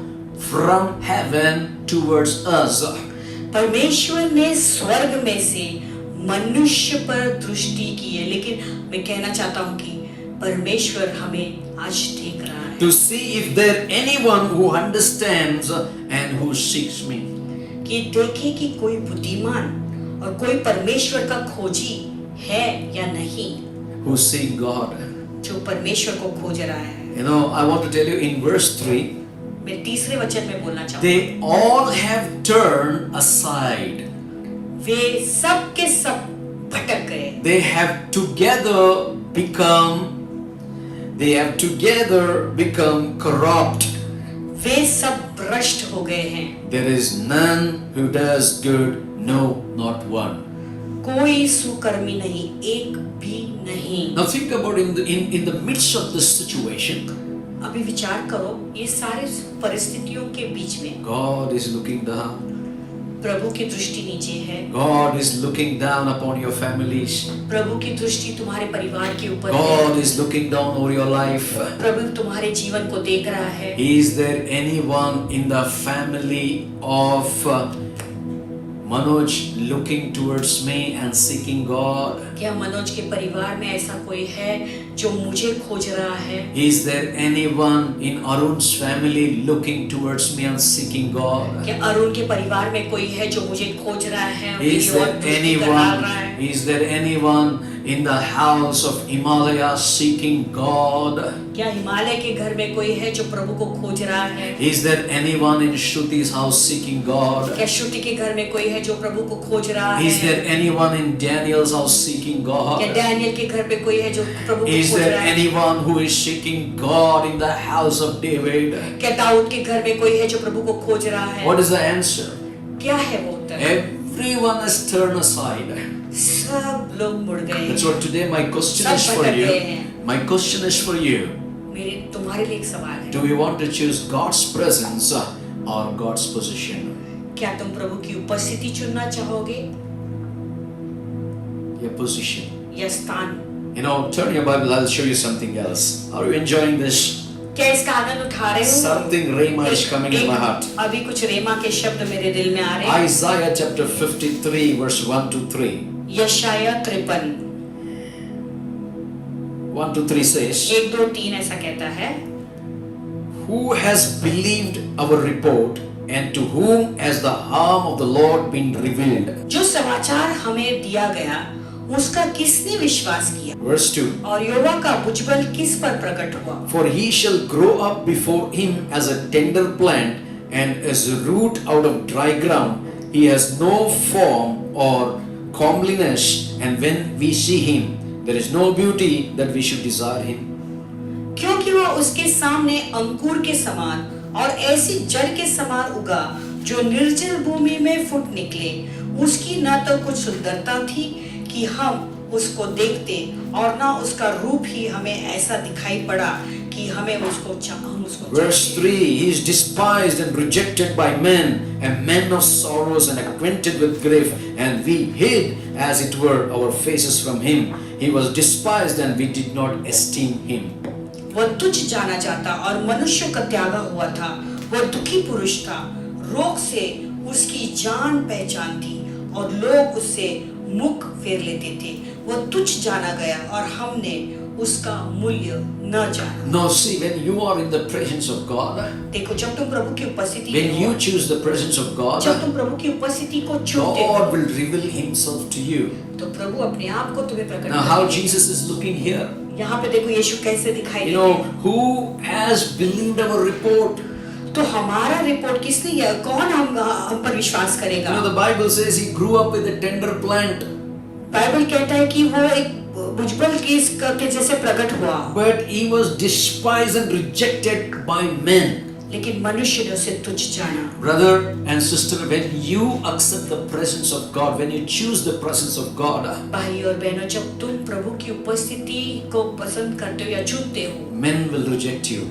from heaven towards us. परमेश्वर ने स्वर्ग में से मनुष्य पर दृष्टि की है, लेकिन मैं कहना चाहता हूँ कि परमेश्वर हमें आज देख रहा है, To see if there anyone who understands and who seeks me. कि देखे कि कोई बुद्धिमान और कोई परमेश्वर का खोजी है या नहीं, Who seek God. जो परमेश्वर को खोज रहा है। You know, I want to tell you in verse 3, मैं तीसरे वचन में बोलना चाहूँगा, they all have turned aside. वे सब के सब भटक गए, They have together become corrupt. वे सब भ्रष्ट हो गए हैं, There is none who does good, no, not one. कोई सुकर्मी नहीं, एक भी नहीं। Now think about in the midst of this situation, अभी विचार करो, ये सारे परिस्थितियों के बीच में God is looking down. प्रभु की दृष्टि नीचे है। God is looking down upon your families. प्रभु की दृष्टि तुम्हारे परिवार के ऊपर है। God is looking down over your life. प्रभु तुम्हारे जीवन को देख रहा है। Is there anyone in the family of Manoj looking towards me and seeking God? क्या मनोज के परिवार में ऐसा कोई है जो मुझे खोज रहा है? Is there anyone in Arun's family looking towards me and seeking God? क्या अरुण के परिवार में कोई है जो मुझे खोज रहा है और Is मेरी ओर there दृष्टि कर रहा है? anyone? Is there anyone in the house of Himalaya seeking God? क्या हिमालय के घर में कोई है जो प्रभु को खोज रहा है? Is there anyone in Shruti's house seeking God? क्या श्रुति के घर में कोई है जो प्रभु को खोज रहा है? Is there anyone in Daniel's house seeking क्या God? डैनियल के घर पे कोई है जो प्रभु को Is खोज there रहा है? anyone who is seeking God in the house of David? क्या दाऊद के घर में कोई है जो प्रभु को खोज रहा है? What is the answer? क्या है वो उत्तर? Everyone has turned aside. सब लोग मुड़ गए। That's what today my question सब is for भटक गए you. हैं। My question is for you. मेरे तुम्हारे लिए एक सवाल है। Do you want to choose God's presence or God's position? क्या तुम प्रभु की उपस्थिति चुनना चाहोगे Your position. या स्थान? You know, turn your Bible, I'll show you something else. Are you enjoying this? क्या इसका आनंद उठा रहे हो? Something Rhema is coming in my heart. अभी कुछ रेमा के शब्द मेरे दिल में आ रहे हैं। Isaiah chapter 53 verse 1 to 3. यशाया 53 1 to 3 says, 1 2 3 ऐसा कहता है, Who has believed our report, and to whom has the arm of the Lord been revealed? जो समाचार हमें दिया गया उसका किसने विश्वास किया Verse 2. और यहोवा का भुजबल किस पर प्रकट हुआ? For he shall grow up before him as a tender plant, and as a root out of dry ground. He has no form or comeliness, and when we see him, there is no beauty that we should desire him. क्योंकि वह उसके सामने अंकुर के समान और ऐसी जड़ के समान उगा जो निर्जल भूमि में फूट निकले। उसकी न तो कुछ सुंदरता थी कि हम उसको देखते और न उसका रूप ही हमें ऐसा दिखाई पड़ा कि हम उसको Verse 3. He is despised and rejected by men, a man of sorrows and acquainted with grief, and we hid as it were our faces from him. He was despised and we did not esteem him. वह तुच्छ जाना जाता और मनुष्य का त्यागा हुआ था। वह दुखी पुरुष था, रोग से उसकी जान पहचान थी और लोग उससे मुख फेर लेते थे। वह तुच्छ जाना गया और हमने उसका मूल्य न जाना। Now see, when you are in the presence of God, देखो, जब तुम प्रभु की उपस्थिति when में you हो, choose the presence of God, जब तुम प्रभु की उपस्थिति को चुनते हो, God will reveal himself to you. तो प्रभु अपने आप को तुम्हें प्रकट Now how करेंगे। Jesus is looking here. यहाँ पे देखो यीशु कैसे दिखाई You देते know, हैं। who has believed our report? तो हमारा रिपोर्ट किसने या कौन हम पर विश्वास You करेगा? know, the Bible says he grew up with a tender plant, Bible कहता है कि वो एक भुजबल के जैसे प्रकट हुआ, but he was despised and rejected by men. लेकिन मनुष्य ने उसे तुच्छ जाना। Brother and sister, when you accept the presence of God, when you choose the presence of God, भाई और बहनों, जब तुम प्रभु की उपस्थिति को पसंद करते हो या चुनते हो, men will reject you.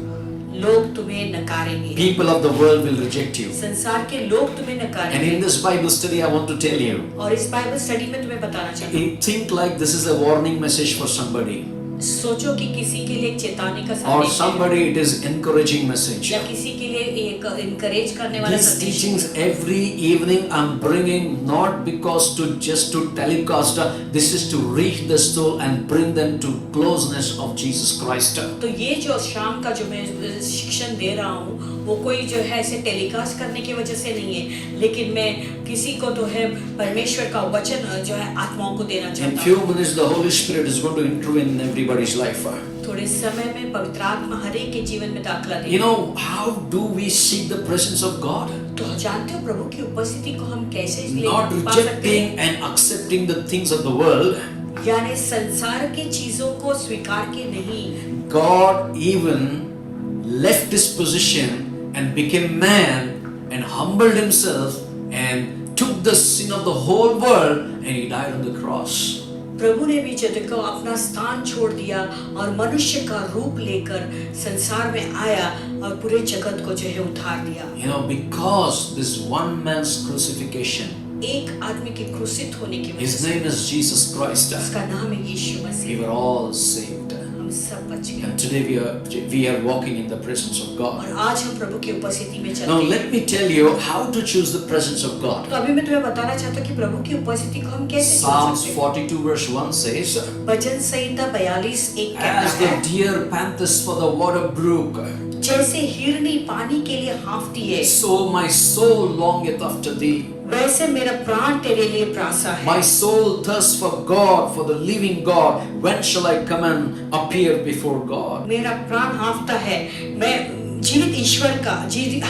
लोग तुम्हें नकारेंगे। People of the world will reject you. संसार के लोग तुम्हें And नकारेंगे। in this Bible study, I want to tell you, और इस बाइबल स्टडी में तुम्हें बताना चाहती हूँ, think like this is a warning message for somebody, सोचो कि किसी के लिए एक चेतावनी का or संदेश है, somebody it is encouraging message. या किसी के लिए एक इनकरेज करने वाला These संदेश है। teachings every evening I'm bringing not because to just to telecast, this is to reach the soul and bring them to closeness of Jesus Christ. तो ये जो शाम का जो मैं शिक्षण दे रहा हूँ वो कोई जो है ऐसे टेलीकास्ट करने की वजह से नहीं है, लेकिन मैं किसी को तो है परमेश्वर का वचन जो है आत्माओं को देना In चाहता few हूँ। minutes the Holy Spirit is going to intervene in everybody's life. थोड़े समय में पवित्र आत्मा हर एक के जीवन में दाखला You देगा। know, how do we seek the presence of God? तो जानते हो प्रभु की उपस्थिति को हम कैसे इसलिए Not पा सकते rejecting हैं? and accepting the things of the world. यानी संसार की चीजों को स्वीकार के नहीं, God even left his position and became man and humbled himself and took the sin of the whole world and he died on the cross. प्रभु ने भी जो देखो अपना स्थान छोड़ दिया और मनुष्य का रूप लेकर संसार में आया और पूरे जगत को जो है उद्धार दिया। You know, because this one man's crucifixion, एक आदमी के क्रूसित होने की वजह his से, name is Jesus Christ, उसका नाम है यीशु we Masih, were all saved. हम सब बच गए। And today we are walking in the presence of God. और आज हम प्रभु की उपस्थिति में चलते Now हैं। let me tell you how to choose the presence of God. तो अभी मैं तुम्हें बताना चाहता हूँ कि प्रभु की उपस्थिति को हम कैसे चुन Psalms सकते हैं। 42 verse 1 says, भजन संहिता 42:1 कहता as the है, deer panthers for the water brook, जैसे हिरनी पानी के लिए हाँफती है, so my soul longeth after thee. वैसे मेरा प्राण तेरे लिए प्यासा है। My soul thirsts for God, for the living God. When shall I come and appear before God? मेरा प्राण हाँफता है, मैं जीवित ईश्वर का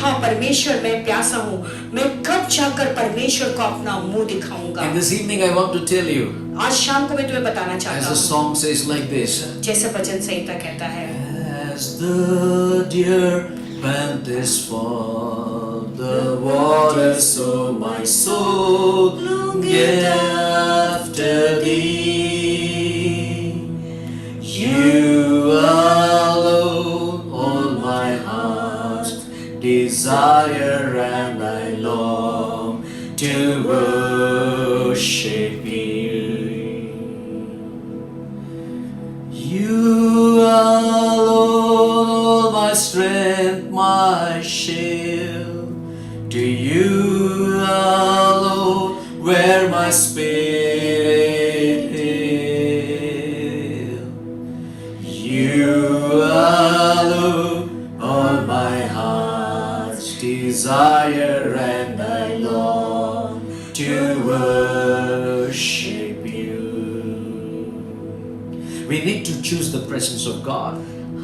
हाँ परमेश्वर मैं प्यासा हूँ, मैं कब जाकर परमेश्वर को अपना मुंह दिखाऊंगा। And this evening I want to tell you, आज शाम को मैं तुम्हें बताना as चाहता the हूँ, song says like this, जैसे भजन संहिता कहता है, as the deer panteth for the water, so my soul longeth after thee. You alone, all my heart's desire, and I long to worship you. You alone, all my strength, my shield. To you alone, where my spirit is. You alone, all my heart's desire, and I long to worship you. We need to choose the presence of God.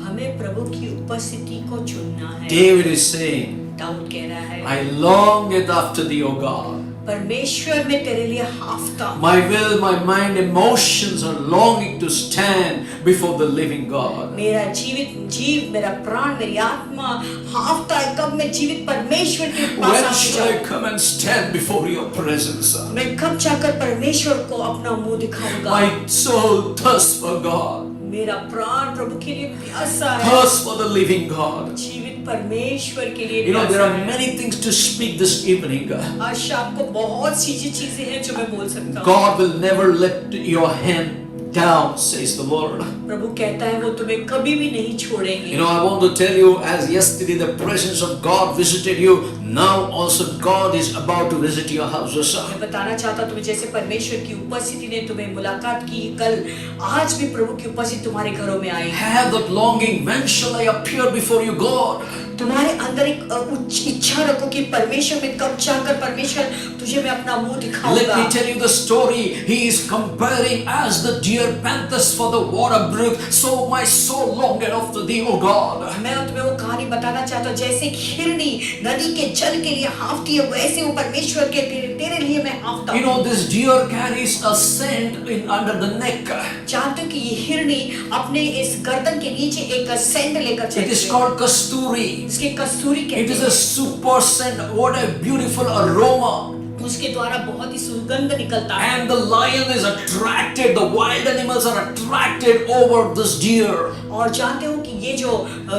हमें प्रभु की उपस्थिति को चुनना है। David is saying, Dawood कह रहा है, I longeth after thee, O God. परमेश्वर में तेरे लिए हाँफता हूँ। My will, my mind, emotions are longing to stand before the living God. मेरा जीव मेरा प्राण मेरी आत्मा हाँफता है, कब मैं जीवित परमेश्वर के पास When आके shall I जाऊँ? come and stand before your presence? मैं कब जाकर परमेश्वर को अपना मुंह दिखाऊंगा? My soul thirsts for God, मेरा प्राण प्रभु के लिए प्यासा है, thirsts for the living God. जीवित परमेश्वर के लिए You know, there प्यासा are है। many things to speak this evening. आज शाम को बहुत सी चीजें हैं जो मैं बोल सकता हूँ। God will never let your hand down, says the Lord. प्रभु कहता है वो तुम्हें कभी भी नहीं छोड़ेंगे। You know, I want to tell you, as yesterday the presence of God visited you, now also God is about to visit your houses. मैं बताना चाहता हूँ तुम्हें, जैसे परमेश्वर की उपस्थिति ने तुम्हें मुलाकात की कल, आज भी प्रभु की उपस्थिति तुम्हारे घरों में आई। Have that longing, when shall I appear before you, God? तुम्हारे अंदर एक उच्च इच्छा रखो कि परमेश्वर में कब जाकर परमेश्वर तुझे मैं अपना मुंह Let दिखाऊंगा। me tell you the story. He is comparing as the deer panthers for the water brook, so my soul longeth after thee, O God. मैं तुम्हें वो कहानी बताना चाहता हूँ, जैसे एक हिरनी नदी के जल के लिए हाँफती है, वैसे वो परमेश्वर के तेरे लिए मैं हाँफता You हूँ। know, this deer carries a scent under the neck. जानते हो कि ये हिरनी अपने इस गर्दन के नीचे एक सेंट लेकर It चलती is है, called kasturi. इसके कस्तूरी It कहते is हैं। a super scent. What a beautiful aroma. उसके द्वारा बहुत ही सुगंध निकलता है। And the lion is attracted, the wild animals are attracted over this deer. और जानते हो कि ये जो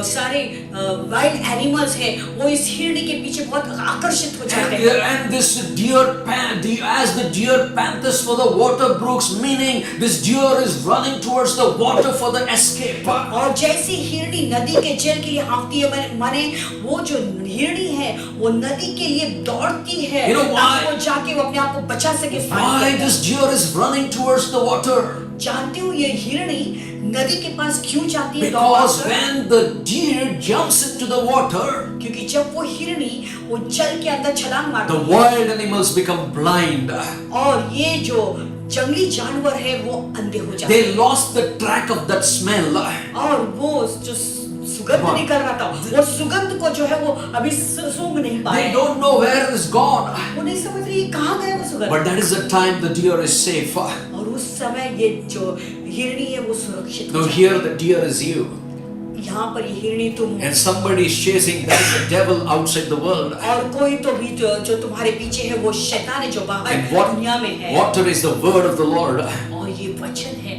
सारे वाइल्ड एनिमल्स हैं वो इस हिरनी के पीछे बहुत आकर्षित हो जाते हैं। And this deer as the deer panthers for the water brooks, meaning this deer is running towards the water for the escape. और जैसे हिरनी नदी के जल के लिए हाँफती है, माने वो जो हिरनी है वो नदी के लिए दौड़ती है, You know why? ताकि वो जाके वो अपने आप को बचा सके। Why this deer is running towards the water? जानते हो ये हिरनी नदी के पास क्यों जाती है? Because दौड़कर? when the deer jumps into the water, क्योंकि जब वो हिरनी वो जल के अंदर छलांग मारती the है wild animals become blind. और ये जो जंगली जानवर है वो अंधे हो जाते They हैं lost the track of that smell. और वो जो सुगंध निकल रहा था वो सुगंध को जो है वो अभी सूंघ नहीं पाए। They don't know where it's gone. वो नहीं समझ रही कहाँ गया वो सुगंध। But that is the time the deer is safe. और उस समय ये जो हिरनी है वो सुरक्षित हो Now जाती here the deer is you. है। यहाँ पर ये हिरनी तुम हो And somebody is chasing that is the devil outside the world. और कोई तो भी जो तुम्हारे पीछे है वो शैतान है जो बाहर And दुनिया में है। water is the word of the Lord. और ये वचन है,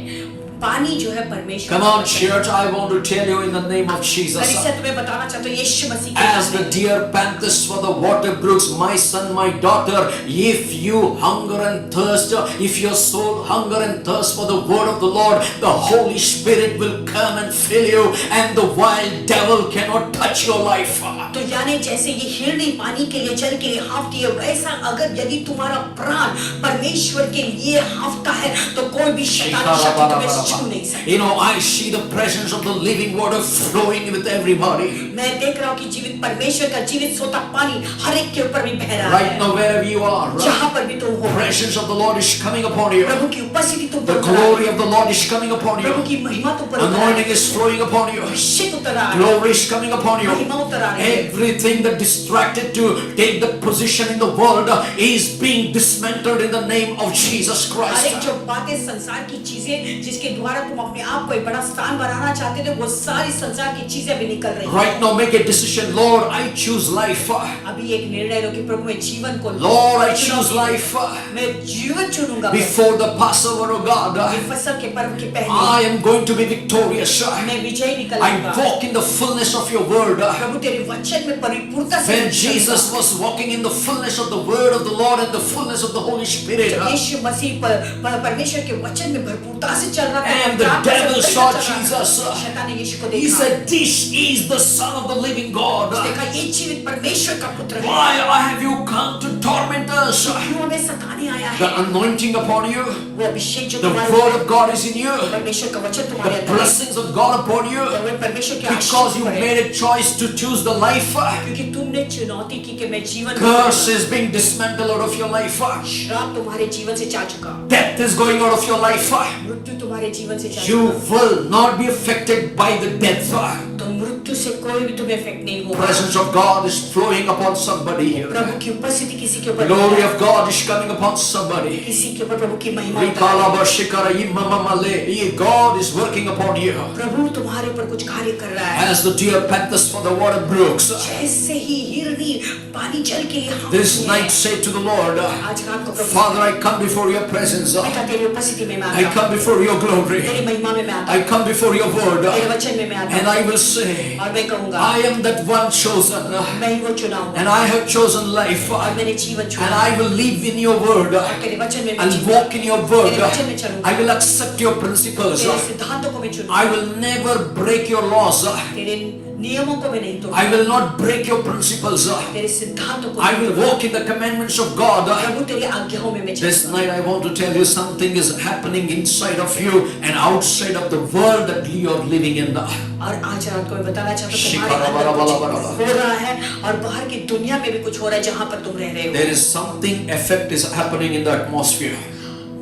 पानी जो है परमेश्वर। Come on, church, I want to tell you in the name of Jesus. कलीसिया तुम्हें बताना चाहता हूँ यीशु मसीह के As the deer panteth for the water brooks, my son, my daughter, if you hunger and thirst, if your soul hunger and thirst for the word of the Lord, the Holy Spirit will come and fill you, and the wild devil cannot touch your life. तो यानी जैसे ये हिरनी पानी के लिए, जल के लिए हाँफती है, वैसा अगर यदि तुम्हारा प्राण परमेश्वर के लिए हाँफता है तो कोई भी शैतानी शक्ति तुम्हें छू नहीं सकती। You know, I see the presence of the living water flowing with everybody. मैं देख रहा हूँ कि जीवित परमेश्वर का जीवित सोता पानी हर एक के ऊपर भी बह रहा Right है। now, wherever you are, जहाँ पर भी तुम the हो, presence of the Lord is coming upon you. प्रभु की उपस्थिति तुम The पर उतर glory I. of the Lord is coming upon Prabhu you. की महिमा तुम पर उतर Anointing I. is flowing upon you. अभिषेक उतर आ रहा है, Glory is coming upon you. महिमा उतर आ रही है। Everything that distracted to take the position in the world is being dismantled in the name of Jesus हर एक Christ. जो बातें संसार की चीजें जिसके द्वारा तुम अपने आप को एक बड़ा स्थान बनाना चाहते थे, वो सारी संसार की चीजें भी निकल रही हैं। Right now, make a decision. Lord, I choose life. अभी एक निर्णय लो कि प्रभु मैं जीवन को Lord, I choose life. मैं जीवन चुनूंगा। Before the Passover, oh God, ये फसल के पर्व के पहले I am going to be victorious. मैं विजय I निकलूंगा। walk in the fullness of your word. प्रभु तेरे वचन में परिपूर्णता से When मैं चलूंगा। Jesus was walking in the fullness of the word of the Lord and the fullness of the Holy Spirit, जब यीशु मसीह परमेश्वर के वचन में भरपूरता से चल रहा था, and the प्रार्थना से devil भरपूर saw चल रहा था। Jesus, शैतान ने यीशु को he देखा, said, "This is the Son of the living God. देखा ये जीवित परमेश्वर का पुत्र है। Why have you come to torment us?" क्यों हमें सताने आया The है? anointing upon you, वो अभिषेक जो the तुम्हारे word ऊपर of God is in you, है, परमेश्वर का वचन the तुम्हारे अंदर है, blessings of God upon you, और परमेश्वर के because आशीष you पर है। made a choice to choose the life. क्योंकि तुमने चुनौती की कि मैं जीवन Curse is being dismantled out of your life. श्राप तुम्हारे जीवन से जा चुका, Death is going out of your life. मृत्यु तुम्हारे जीवन से जा You चुका, will not be affected by the death. तो मृत्यु से कोई भी तुम्हें इफेक्ट नहीं होगा। Presence of God is flowing upon somebody here. प्रभु की उपस्थिति किसी के ऊपर Glory of God is coming upon somebody. किसी के ऊपर प्रभु की महिमा उतर आई। Rikalabashikara imamamale. God is working upon you. प्रभु तुम्हारे ऊपर कुछ कार्य कर रहा है। As the deer panthers for the water brooks, जैसे ही हिरनी पानी जल के लिए हाँफती this है, night say to the Lord, आज रात को प्रभु Father, I come before your presence. पिता तेरी उपस्थिति में मैं I आता हूँ, come before your glory. तेरी महिमा में मैं आता I हूँ, come before your word. तेरे वचन में मैं आता And हूँ, I will say, और मैं कहूँगा I am that one chosen. मैं ही वो चुना हूँ, And I have chosen life. और मैंने जीवन And चुना, I will live in your word. और तेरे वचन में मैं And जीऊँगा, walk in your word. तेरे वचन में चलूँगा, I will accept your principles. तेरे सिद्धांतों को मैं I चुनूँगा, will never break your laws. तेरे नियमों को मैं नहीं I तोड़ूंगा, will not break your principles. तेरे सिद्धांतों को I नहीं will तोड़ूंगा। walk in the commandments of God. प्रभु तेरी आज्ञाओं में मैं This चलूँगा। night I want to tell you something is happening inside of you and outside of the world that you are living in. और आज रात को मैं बताना चाहता हूँ तुम्हारे अंदर कुछ हो रहा है और बाहर की दुनिया में भी कुछ हो रहा है जहाँ पर तुम रह रहे हो। There is something effect is happening in the atmosphere.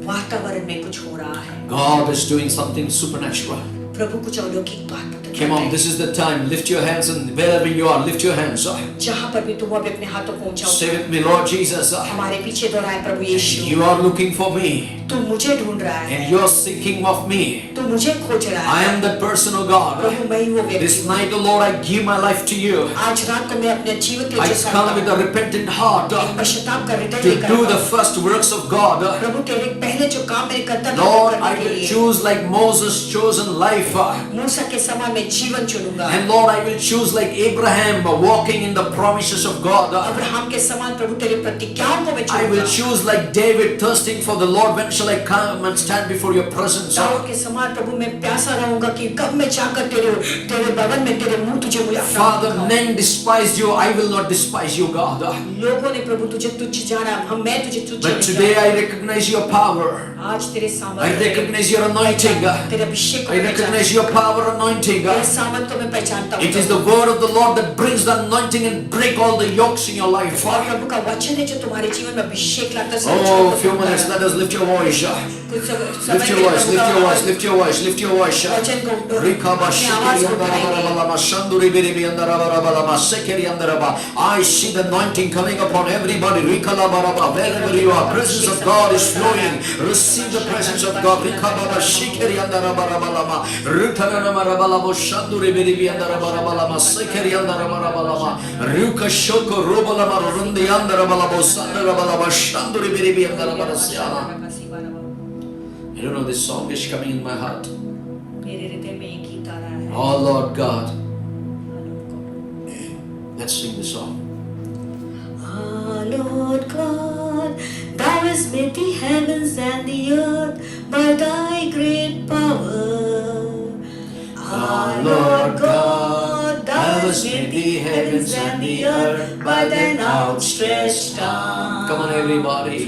वातावरण में कुछ हो रहा है, God is doing something supernatural. प्रभु कुछ अलौकिक बात बता Come on, this is the time. Lift your hands and wherever you are, lift your hands. जहाँ पर भी तुम अभी अपने हाथों को ऊंचा Say उठाओ, with me, Lord Jesus. हमारे पीछे दोहराए प्रभु यीशु, You are looking for me तू मुझे ढूंढ रहा है, and you are seeking of me. तू मुझे खोज रहा I है। am that person, oh God. प्रभु मैं ही वो व्यक्ति This हूँ। night, oh Lord, I give my life to you. आज रात को मैं अपने जीवन I तेरे साथ come with a repentant heart एक पश्चाताप का हृदय to लेकर do आता the हूँ। first works of God. प्रभु तेरे पहले जो काम मेरे कर्तव्य को Lord, I करने के will लिए, choose like Moses chosen life. मूसा के समान मैं जीवन चुनूंगा, And Lord, I will choose like Abraham walking in the promises of God. Abraham के समान प्रभु तेरे प्रतिज्ञाओं को मैं I will चुनूंगा, choose like David thirsting for the Lord. When shall I come and stand before your presence? Dawood के समान प्रभु मैं प्यासा रहूंगा कि कब मैं जाकर तेरे तेरे भवन में तेरे मुंह तुझे मुझे अपना Father, दिखाऊं। men despised you. I will not despise you, God. लोगों ने प्रभु तुझे तुच्छ जाना, मैं तुझे तुच्छ But नहीं today जाना। I recognize your power. आज तेरे I सामर्थ्य, recognize your anointing. तेरे अभिषेक को I मैं recognize पहचानता your power anointing. हूं, तेरे सामर्थ्य को मैं पहचानता हूं। It is the word of the Lord that brings the anointing and break all the yokes in your life. और प्रभु का वचन है जो तुम्हारे जीवन में अभिषेक लाता है। Oh, few minutes, let us lift your voice. कुछ समय Lift your voice, lift your voice, lift your voice, lift your voice. वचन को Rikaba अपनी आवाज को उठाएंगे। shikiri shanduri biribi andarabarabala sekeri andaraba. I see the anointing coming upon everybody. Rikala baraba, wherever you are, presence of God is flowing. Receive the presence of God. Rikaba shikiri andarabarabala. Rutana marabala shanduri biribi andarabarabala sekeri andarabarabala. Ruka shoko robala marundi andarabala sandarabarabala shanduri biribi andarabarabala. I don't know, this song is coming in my heart. मेरे हृदय में एक गीत आ रहा है। Oh Lord God. Let's sing the song. Ah, Lord God, Thou hast made the heavens and the earth by Thy great power. Ah, Lord God, Thou hast made the heavens and the earth by Thine outstretched arm. Come on, everybody.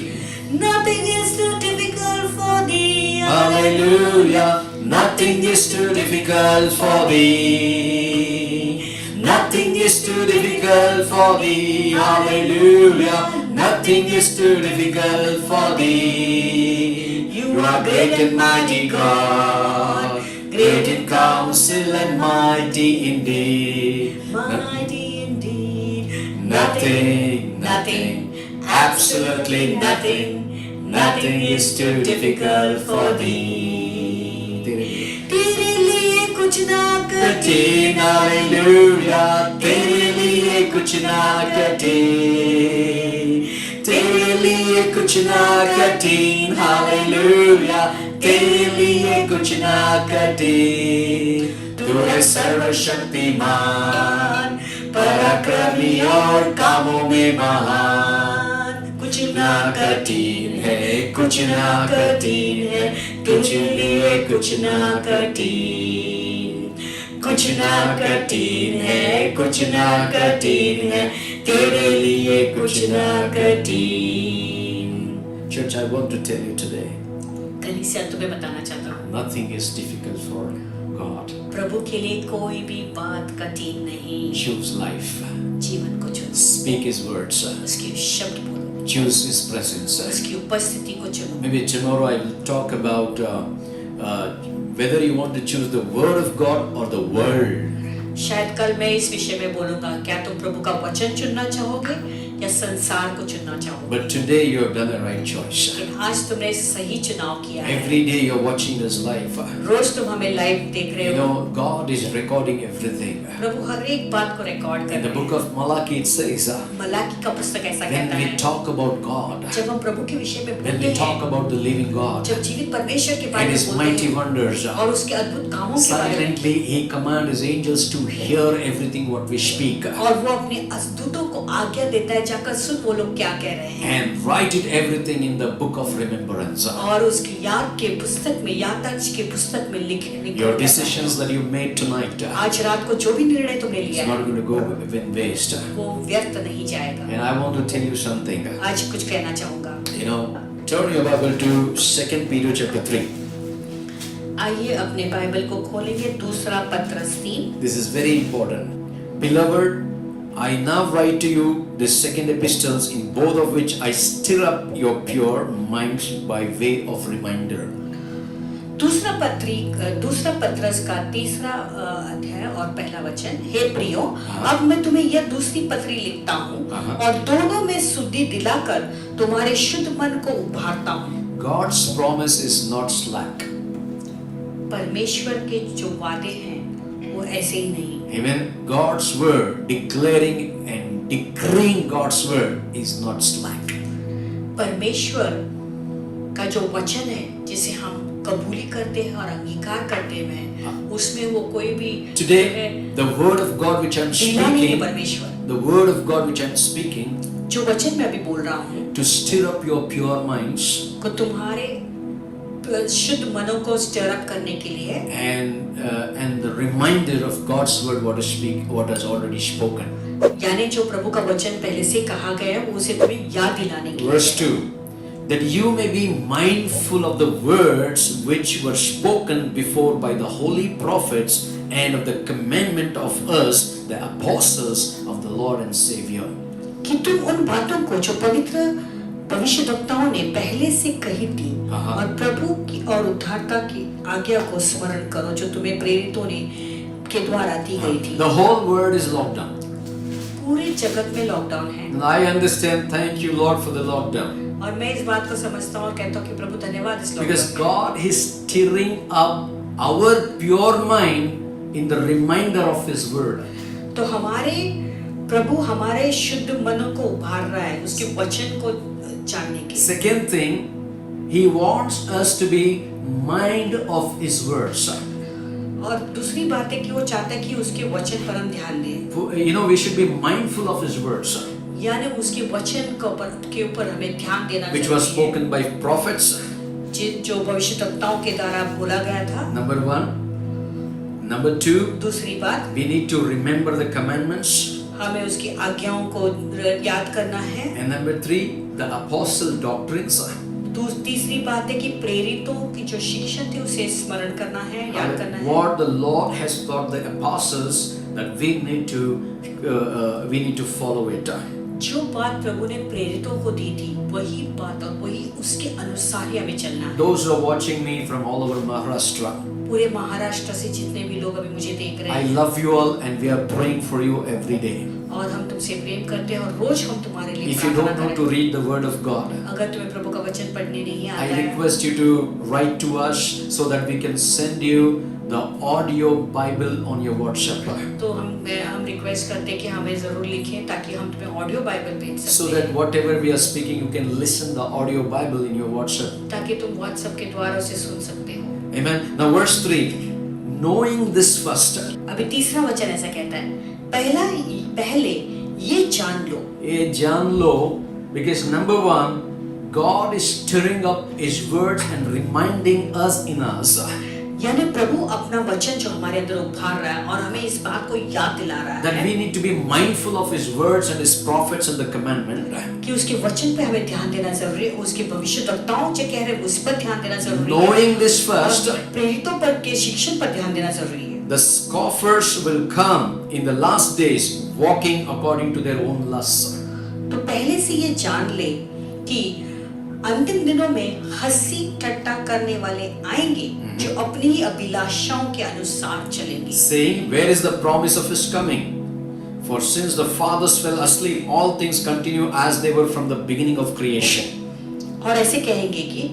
Nothing is too difficult for Thee. Hallelujah. Nothing is too difficult for Thee. Nothing is too difficult for Thee. Hallelujah. Nothing is too difficult for Thee. You are great and mighty God. Great in counsel and mighty indeed. Mighty indeed. Nothing, absolutely nothing. Nothing is too difficult for Thee. तेरे लिए कुछ ना कठिन, hallelujah, तेरे लिए कुछ ना कठिन, तेरे लिए कुछ ना कठिन, हालेलुया, तेरे लिए कुछ ना कठिन। तू है सर्वशक्तिमान, पराक्रमी और कामों में महान। कुछ ना कठिन है, कुछ ना कठिन है, तुझ लिए कुछ ना कठिन, कुछ ना कठिन है, कुछ ना कठिन है, तेरे लिए कुछ ना कठिन। Church, I want to tell you today, कलीसिया तुम्हें बताना चाहता हूँ, nothing is difficult for God. प्रभु के लिए कोई भी बात कठिन नहीं। Choose life. जीवन को चुनो, Speak His words. उसके शब्द बोलो, Choose His presence. उसकी उपस्थिति को चुनो। Maybe tomorrow I will talk about whether you want to choose the Word of God or the world. शायद कल मैं इस विषय में बोलूंगा, क्या तुम प्रभु का वचन चुनना चाहोगे या संसार को चुनना चाहोगे? But today you have done a right choice. लेकिन आज तुमने सही चुनाव किया है। Every day you're watching this live. रोज तुम हमें लाइव देख रहे You हो। know, God is recording everything. प्रभु हर एक बात को रिकॉर्ड कर In the रहे book हैं। of Malachi it says, Malachi का पुस्तक ऐसा when कहता we है, talk about God, जब हम प्रभु के विषय में when बोलते we talk हैं, about the living God जब जीवित परमेश्वर के बारे and में His बोलते mighty हैं wonders, और उसके अद्भुत कामों के बारे में, silently He commands His angels to hear everything what we speak और वो अपने दूतों को आज्ञा देता है, जाकर सुन वो लोग क्या कह रहे हैं, and write it everything in the book of remembrance. और उसकी याद के पुस्तक में, याददाश्त के पुस्तक में लिखने Your decisions that you made tonight, आज रात को जो भी निर्णय तुमने लिया it's not है going to go in waste. वो व्यर्थ नहीं जाएगा। And I want to tell you something. आज कुछ कहना चाहूंगा। You know, turn your Bible to 2 Peter chapter 3. आइए अपने बाइबल को खोलेंगे, दूसरा पत्रस 3। This is very important. Beloved, I now write to you the second epistles, in both of which I stir up your pure minds by way of reminder. दूसरा पत्रस का तीसरा अध्याय और पहला वचन, हे प्रियो, अब मैं तुम्हें यह दूसरी पत्री लिखता हूँ और दोनों में शुद्धि दिलाकर तुम्हारे शुद्ध मन को उभारता हूँ। God's promise is not slack. परमेश्वर के जो वादे हैं वो ऐसे ही नहीं। Amen. God's word, declaring and decreeing God's word is not slack. परमेश्वर का जो वचन है जिसे हम कबूली करते हैं और अंगीकार करते हैं, उसमें वो कोई भी Today, the word of God which I'm ढीला नहीं है। speaking, परमेश्वर the word of God which I'm speaking, जो वचन मैं अभी बोल रहा हूँ to stir up your pure minds को तुम्हारे शुद्ध मनों को स्टर अप करने के लिए and the reminder of God's word what has already spoken. यानी जो प्रभु का वचन पहले से कहा गया है वो उसे तुम्हें याद दिलाने के लिए। Verse 2, that you may be mindful of the words which were spoken before by the holy prophets and of the commandment of us, the apostles of the Lord and Savior. कि तुम उन बातों को जो पवित्र भविष्यद्वक्ताओं ने पहले से कही थी और प्रभु की और उद्धारता की आज्ञा को स्मरण करो जो तुम्हें प्रेरितों ने के द्वारा दी गई थी। The whole world is locked down. पूरे जगत में लॉकडाउन है। And I understand, thank you Lord for the lockdown. और मैं इस बात को समझता हूँ और कहता हूँ कि प्रभु धन्यवाद इस Because lockdown God is stirring up our pure mind in the reminder of His word. तो हमारे प्रभु हमारे शुद्ध मनों को उभार रहा है उसके वचन को जानने के लिए। Second thing, He wants us to be mind of His words. और दूसरी बात है कि वो चाहता है कि उसके वचन पर हम ध्यान दें, You know, we should be mindful of His words, यानी उसके वचन के ऊपर हमें ध्यान देना which was चाहिए, spoken by prophets. जो भविष्यवक्ताओं के द्वारा बोला गया था। Number one. Number two, दूसरी बात, we need to remember the commandments. हमें उसकी आज्ञाओं को याद करना है। And number three, the apostle doctrines. तीसरी बात है कि प्रेरितों की जो शिक्षा थी उसे स्मरण करना है, याद करना है। What the Lord has taught the apostles, that we need to follow it. जो बात प्रभु ने प्रेरितों को दी थी वही बात और वही उसके अनुसार ही हमें चलना है। Those who are watching me from all over Maharashtra, पूरे महाराष्ट्र से जितने भी लोग अभी मुझे देख रहे I हैं, love you all and we are praying for you every day. और हम तुमसे प्रेम करते हैं और रोज हम तुम्हारे लिए If you प्रार्थना don't know to करें। read the word of God, अगर तुम्हें प्रभु का वचन पढ़ने नहीं I आता है, request you to write to us so that we can send you the audio Bible on your WhatsApp. तो हम रिक्वेस्ट करते हैं कि हमें जरूर लिखें ताकि हम तुम्हें ऑडियो बाइबल भेज So सकते that हैं, whatever we are speaking, you can listen the audio Bible in your WhatsApp. ताकि तुम व्हाट्सएप के द्वारा उसे सुन सकते हो। Amen. Now verse 3, knowing this first. अभी तीसरा वचन ऐसा कहता है, पहले ये जान लो। ये जान लो, because number one, God is stirring up His words and reminding us in us यानी प्रभु अपना वचन जो हमारे अंदर उभार रहा है और हमें इस बात को याद दिला रहा that है we need to be mindful of His words and His prophets and the commandment. कि उसके वचन पे हमें ध्यान देना जरूरी है, उसके भविष्यवक्ताओं जो कह रहे हैं उस पर ध्यान देना जरूरी है, Knowing this first, और प्रेरितों पर के शिक्षण पर ध्यान देना जरूरी है। the scoffers will come in the last days walking according to their own lusts. तो पहले से ये जान ले कि अंतिम दिनों में हंसी ठट्टा करने वाले आएंगे जो अपनी ही अभिलाषाओं के अनुसार चलेंगे, Saying, where is the promise of His coming? For since the fathers fell asleep, all things continue as they were from the beginning of creation. और ऐसे कहेंगे कि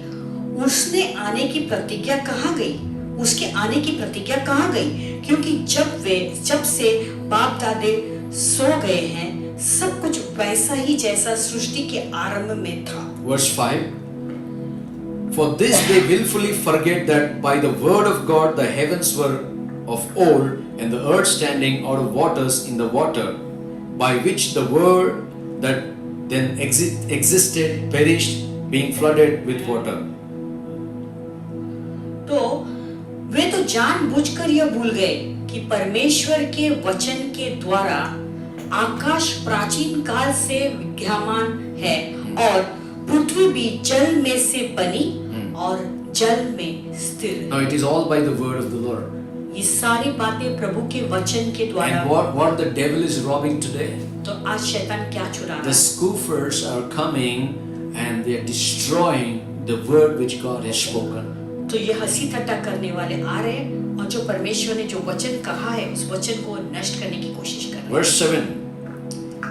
उसने आने की प्रतिज्ञा कहाँ गई, उसके आने की प्रतिज्ञा कहाँ गई, क्योंकि जब से बाप दादे सो गए हैं सब कुछ वैसा ही जैसा सृष्टि के आरंभ में था। Verse 5, for this they willfully forget that by the word of God the heavens were of old, and the earth standing out of waters in the water, by which the world that then existed perished, being flooded with water. तो वे तो जानबूझकर यह भूल गए कि परमेश्वर के वचन के द्वारा आकाश प्राचीन काल से विद्यमान है और पृथ्वी भी जल में से बनी और जल में स्थिर। Now it is all by the word of the Lord. ये सारी बातें प्रभु के वचन के द्वारा। And what the devil is robbing today? तो आज शैतान क्या चुरा रहा The है? scoffers are coming and they are destroying the word which God has spoken. तो ये हंसी ठट्टा करने वाले आ रहे हैं और जो परमेश्वर ने जो वचन कहा है उस वचन को नष्ट करने की कोशिश कर रहे हैं। Verse 7.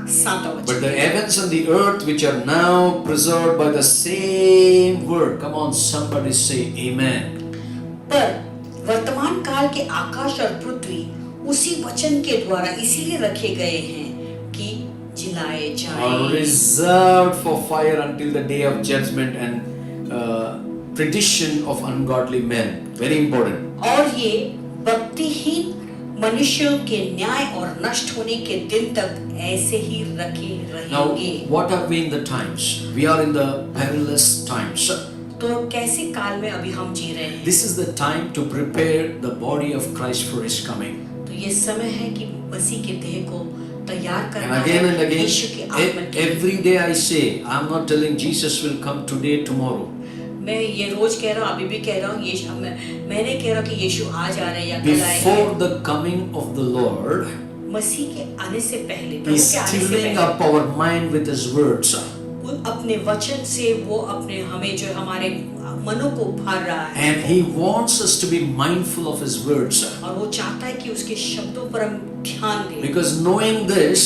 7वां But वचन, the heavens and the earth which are now preserved by the same word. Come on, somebody say amen. पर वर्तमान काल के आकाश और पृथ्वी उसी वचन के द्वारा इसीलिए रखे गए हैं कि जिलाए Are जाएं, reserved for fire until the day of judgment and perdition of ungodly men. Very important. और ये भक्तिहीन मनुष्यों के न्याय और नष्ट होने के दिन तक ऐसे ही रखे Now, रहेंगे। what are we in the times? We are in the perilous times. तो कैसे काल में अभी हम जी रहे हैं? This is the time to prepare the body of Christ for His coming. तो ये समय है कि मसीह के देह को तैयार And करना again and है again, यीशु के आगमन के लिए। every day I say, I'm not telling Jesus will come today, tomorrow. मैं ये रोज कह रहा हूँ, अभी भी कह रहा हूँ, यीशु मैंने कह रहा हूँ कि यीशु आज आ रहे हैं या कल आएंगे। Before the coming of the Lord, मसीह के आने से पहले, प्रभु He's के आने से stirring पहले up our mind with His words. वो अपने वचन से वो अपने हमें जो हमारे मनों को भर रहा है And He wants us to be mindful of His words. और वो चाहता है कि उसके शब्दों पर हम ध्यान दें। Because knowing this,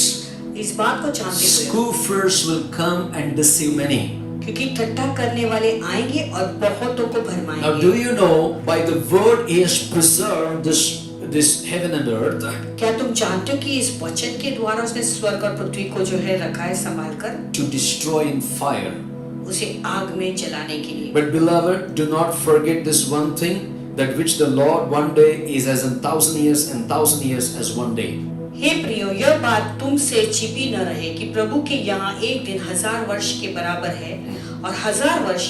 इस बात को जानते हुए scoffers will come and deceive many. क्योंकि ठट्टा करने वाले आएंगे और बहुतों को Now, भरमाएंगे। do you know by the word He has preserved this heaven and earth? क्या तुम जानते हो कि इस वचन के द्वारा उसने स्वर्ग और पृथ्वी को जो है रखा है संभाल कर, To destroy in fire. उसे आग में जलाने के लिए। But beloved, do not forget this one thing, that which the Lord one day is as 1,000 years and 1,000 years as one day. हे प्रियो, यह बात तुमसे छिपी न रहे कि प्रभु के यहाँ एक दिन 1000 वर्ष के बराबर है और 1000 वर्ष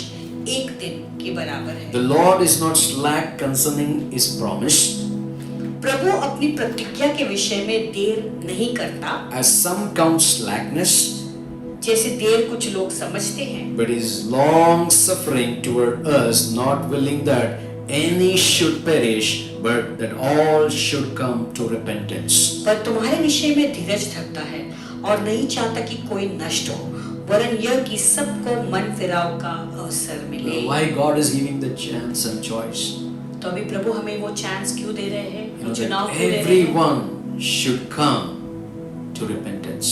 एक दिन के बराबर है। The Lord is not slack concerning His promise, प्रभु अपनी प्रतिज्ञा के विषय में देर नहीं करता, as some count slackness, जैसे देर कुछ लोग समझते हैं, but is long suffering toward us, not willing that any should perish, but that all should come to repentance. पर तुम्हारे विषय में धीरज रखता है और नहीं चाहता कि कोई नष्ट हो, वरन यह कि सबको मन फिराव का अवसर मिले। Why God is giving the chance and choice? तो अभी प्रभु हमें वो चांस क्यों दे रहे हैं, You know, चुनाव that क्यों दे रहे हैं? everyone should come to repentance.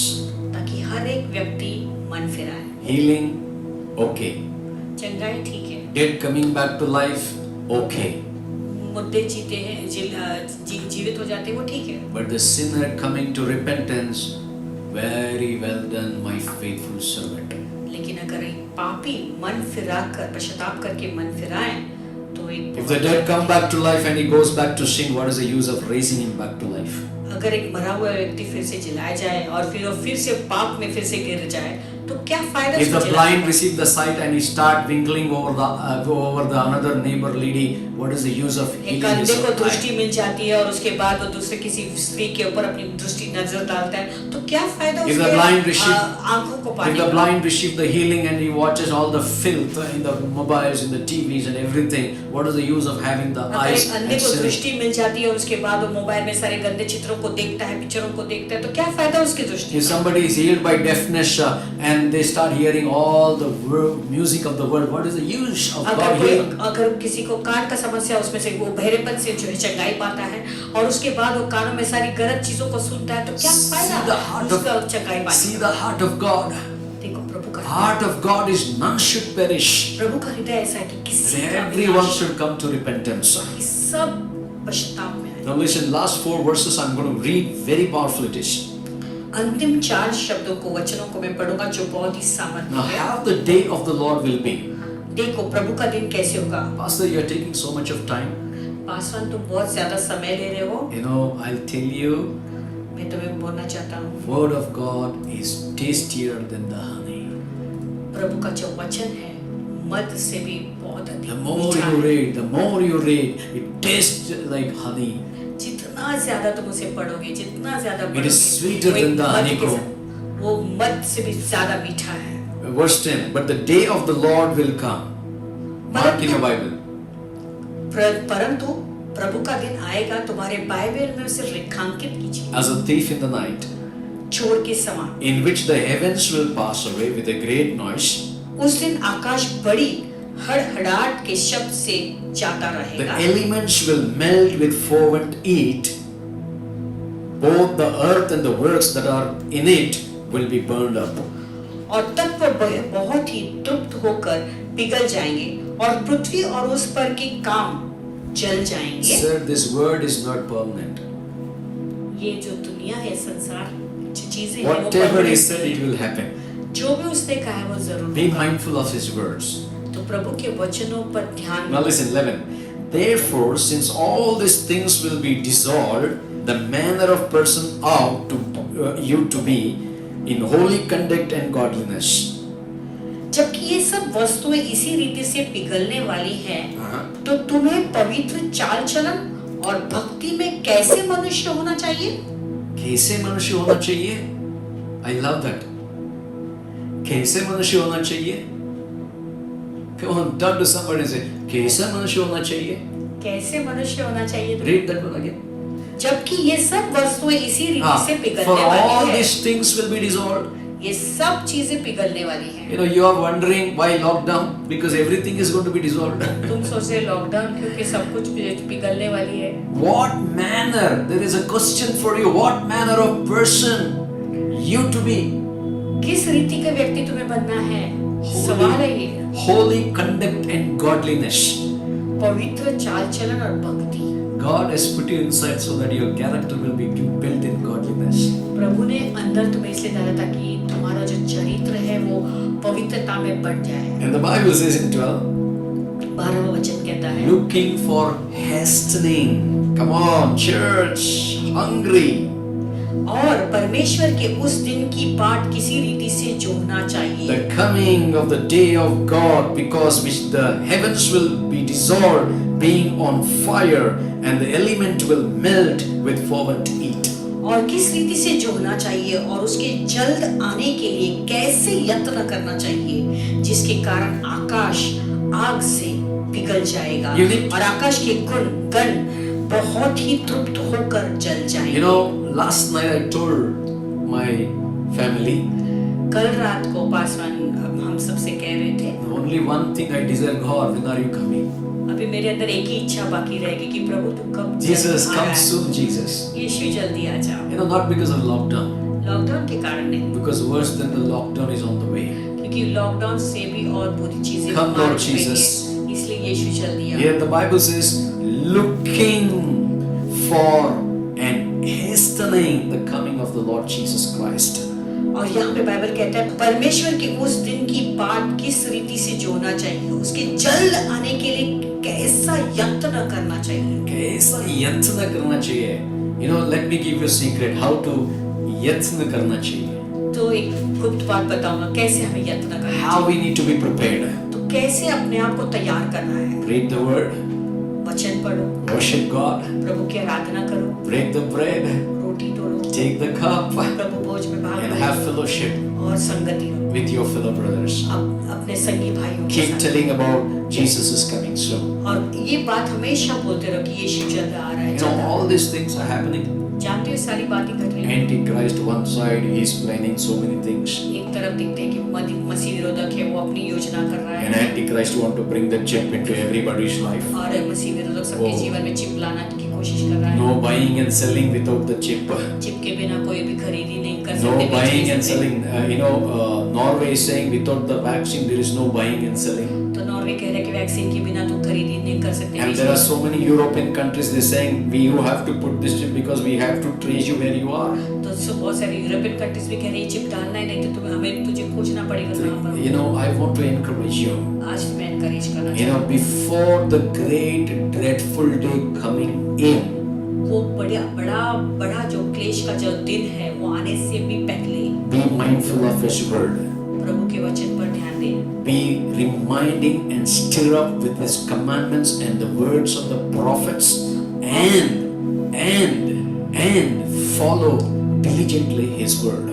ताकि हर एक व्यक्ति मन फिराए। Healing, okay. चंगाई ठीक है, Dead coming back to life, okay. मुद्दे जीते हैं, जीवित हो जाते हैं, वो ठीक है। But the sinner coming to repentance, very well done, my faithful servant. लेकिन अगर एक पापी मन फिरा कर पश्चाताप करके मन फिराए तो एक If the dead come back to life and he goes back to sin, what is the use of raising him back to life? अगर एक मरा हुआ व्यक्ति फिर से जिलाया जाए और फिर वो फिर से पाप में फिर से गिर जाए तो क्या फायदा If उसको the जिलाने blind का? receive the sight and he start winkling over the another neighbor lady, what is the use of एक healing his अंधे को eye? दृष्टि मिल जाती है और उसके बाद वो दूसरे किसी स्त्री के ऊपर अपनी दृष्टि नजर डालता है तो क्या फायदा If the blind उसके receive- आंखों को If पाने the का? blind receive the healing and he watches all the filth in the mobiles, in the TVs and everything, what is the use of having the अगर eyes एक अंधे and को seeing? दृष्टि मिल जाती है और उसके बाद वो मोबाइल में सारे गंदे चित्रों को देखता है, पिक्चरों को देखता है तो क्या फायदा उसकी दृष्टि If का? somebody is healed by deafness and they start hearing all the music of the world, what is the use of God healing? अगर किसी को कान का समस्या उसमें से वो बहरेपन से जो है चंगाई पाता है और उसके बाद वो कानों में सारी गलत चीजों को सुनता है तो क्या See the फायदा heart of- उसका चंगाई पाने See का? the heart of God. देखो प्रभु का Heart of God is none should perish. प्रभु का हृदय ऐसा है कि किसी का Everyone विनाश should come to repentance. कि सब पश्चाताप में आए। Now listen, last 4 verses I'm going to read, very powerful it is. अंतिम 4 शब्दों को वचनों को मैं पढ़ूंगा जो बहुत ही सामर्थ्य Now है। how the day of the Lord will be. देखो प्रभु का दिन कैसे होगा। Pastor, you are taking so much of time. Paswan तुम बहुत ज्यादा समय ले रहे हो, You know, I'll tell you, मैं तुम्हें बोलना चाहता हूँ word of God is tastier than the honey. प्रभु का जो वचन है मध से भी बहुत The अधिक more मीठा you है। read, the more you read, it tastes like honey. जितना ज्यादा तुम उसे पढ़ोगे, जितना ज्यादा It is पढ़ोगे, sweeter वो एक than the मध के honeycomb. साथ- वो मध से भी ज्यादा मीठा है। Verse 10, but the day of the Lord will come. Mark in your Bible. परंतु प्रभु का दिन आएगा, तुम्हारे बाइबल में उसे रेखांकित कीजिए As a thief in the night, चोर के समान। in which the heavens will pass away with a great noise, उस दिन आकाश बड़ी हड़हड़ाहट के शब्द से जाता the रहेगा, elements will melt with fervent heat, both the earth and the works that are in it will be burned up. और तत्व बहुत ही तृप्त होकर पिघल जाएंगे और पृथ्वी और उस पर के काम जल जाएंगे। Sir, this word is not permanent. ये जो दुनिया है, संसार जो चीजें हैं वो Whatever he permanent said, नहीं it है। will happen. जो भी उसने कहा है वो जरूर Be होगा। mindful of his words. तो प्रभु के वचनों पर ध्यान Now दो। listen, 11. Therefore, since all these things will be dissolved, the manner of person ought to you to be in holy conduct and godliness. जबकि ये सब वस्तुएं इसी रीति से पिघलने वाली हैं, तो तुम्हें पवित्र चाल चलन और भक्ति में कैसे मनुष्य होना चाहिए? कैसे मनुष्य होना चाहिए? I love that. कैसे मनुष्य होना चाहिए? Come on, turn to somebody and say, कैसे मनुष्य होना चाहिए? कैसे मनुष्य होना चाहिए? Read that one again. जबकि ये सब वस्तुएं इसी रीति से For पिघलने all वाली हैं, these things will be dissolved. ये सब चीजें पिघलने वाली हैं। You know, you are wondering why lockdown? Because everything is going to be dissolved. तुम सोच रहे लॉकडाउन क्योंकि सब कुछ पिघलने वाली है। What manner? There is a question for you. What manner of person you to be? किस रीति का व्यक्ति तुम्हें बनना है? सवाल है ये। Holy conduct and godliness. पवित्र चाल चलन और भक्ति। God has put you inside so that your character will be built in godliness. प्रभु ने अंदर तुम्हें इसलिए डाला ताकि तुम्हारा जो चरित्र है वो पवित्रता में बढ़ जाए। And the Bible says in 12, 12वां वचन कहता है, looking for hastening. Come on, church, hungry. और परमेश्वर के उस दिन की बाट किसी रीति से जोहना चाहिए। The coming of the day of God, because which the heavens will be dissolved, being on fire, and the element will melt with fervent heat. और किस रीति से जोहना चाहिए और उसके जल्द आने के लिए कैसे यत्न करना चाहिए, जिसके कारण आकाश आग से पिघल जाएगा और आकाश के गण बहुत ही तृप्त होकर जल जाएंगे। You know, last night I told my family, कल रात को पासवान हम सबसे कह रहे थे, only one thing I desire, God, when are you coming? अभी मेरे अंदर एक ही इच्छा बाकी रहेगी कि प्रभु तू कब Jesus, आ come रहा है? soon, Jesus. यीशु जल्दी आ जा। You know, not because of lockdown, lockdown के कारण नहीं, because worse than the lockdown is on the way. क्योंकि लॉकडाउन से भी और बुरी चीजें Come, हमारे Lord पे Jesus. हैं, इसलिए यीशु जल्दी आ। Here the Bible says, looking for and hastening the coming of the Lord Jesus Christ. और यहाँ पे बाइबल कहता है परमेश्वर के उस दिन की बाट किस रीति से जोना चाहिए, उसके जल्द आने के लिए कैसा यत्न करना चाहिए। कैसा यत्न करना चाहिए? You know, let me give you a secret how to यत्न करना चाहिए. तो एक गुप्त बात बताऊंगा कैसे हमें यत्न करना How we चाहिए। need to be prepared. तो कैसे अपने आप को तैयार करना है। Read the word, वचन पढ़ो, worship God, प्रभु की आराधना करो, break the bread, रोटी तोड़ो, take the cup, प्रभु भोज में भाग and लो have fellowship और संगति लो with your fellow brothers. अपने संगी भाइयों के Keep साथ। telling about Jesus is coming soon. और ये बात हमेशा बोलते रहो कि यीशु जल्द आ रहा है। You know, all these things are happening. जानते हो सारी बातें घट रही हैं। Antichrist one side, he is planning so many things. एक तरफ दिखते हैं कि मसीह विरोधक है, वो अपनी योजना कर रहा And है Antichrist want to bring the chip into everybody's life. और मसीह विरोधक सबके Oh. जीवन में चिप लाना की कोशिश कर रहा है। No buying and selling without the chip. Chip के बिना कोई भी खरीदी नहीं कर No सकते, बेच buying नहीं and सकते। selling. Norway is saying without the vaccine there is no buying and selling. तो नॉर्वे कह रहा है कि वैक्सीन के बिना तो खरीदी नहीं कर सकते। And there are so many European countries they're saying you have to put this chip because we have to trace you where you are. तो बहुत सारी यूरोपियन कंट्रीज भी कह रही है चिप डालना ही नहीं तो हमें तुझे खोजना पड़ेगा कहाँ पर। You know, I want to encourage you. आज मैं एनकरेज करना You know, before the great dreadful day coming in, वो बड़ा जो क्लेश का जो दिन है वो आने से भी पहले be mindful of His word. प्रभु के वचन पर ध्यान दें। Be reminding and stir up with His commandments and the words of the prophets, and follow diligently His word.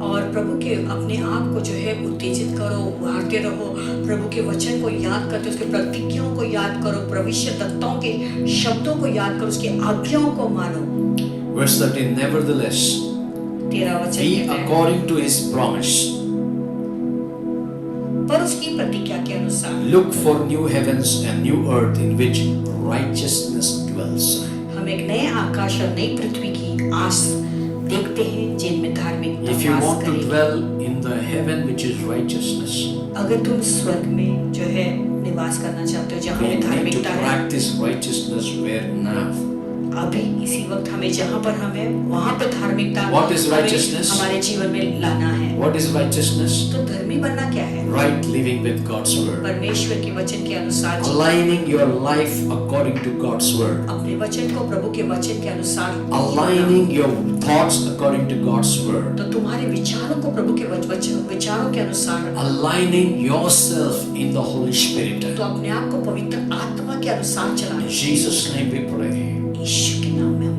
और प्रभु के अपने आप को जो है उत्तेजित करो, उभारते रहो, प्रभु के वचन को याद करते, उसके प्रतिज्ञाओं को याद करो, भविष्यद्वक्ताओं के शब्दों को याद करो, उसकी आज्ञाओं को मानो। Verse 13, nevertheless, 13 वचन be कहता है, according to His promise. पर उसकी प्रतिज्ञा के अनुसार Look for new heavens and new earth in which righteousness dwells. हम एक नए आकाश और नई पृथ्वी की आस देखते हैं जिनमें धार्मिकता If you वास want to करेगी। dwell in the heaven which is righteousness, अगर तुम स्वर्ग में जो है निवास करना चाहते हो जहाँ we में need to धार्मिकता है, practice righteousness where now. अभी इसी वक्त हमें जहाँ पर हमें वहाँ पे धार्मिकता What is हमें righteousness? हमारे जीवन में लाना है। What is righteousness? तो धर्मी बनना क्या है? Right living with God's word. परमेश्वर के वचन के अनुसार जीना। Aligning your life according to God's word. अपने वचन को प्रभु के वचन के अनुसार Aligning your thoughts according to God's word. तो तुम्हारे विचारों को प्रभु के विचारों के अनुसार, Aligning yourself in the Holy Spirit. तो अपने आप को पवित्र आत्मा के अनुसार चलाना। In Jesus' name we pray. यीशु के नाम में हम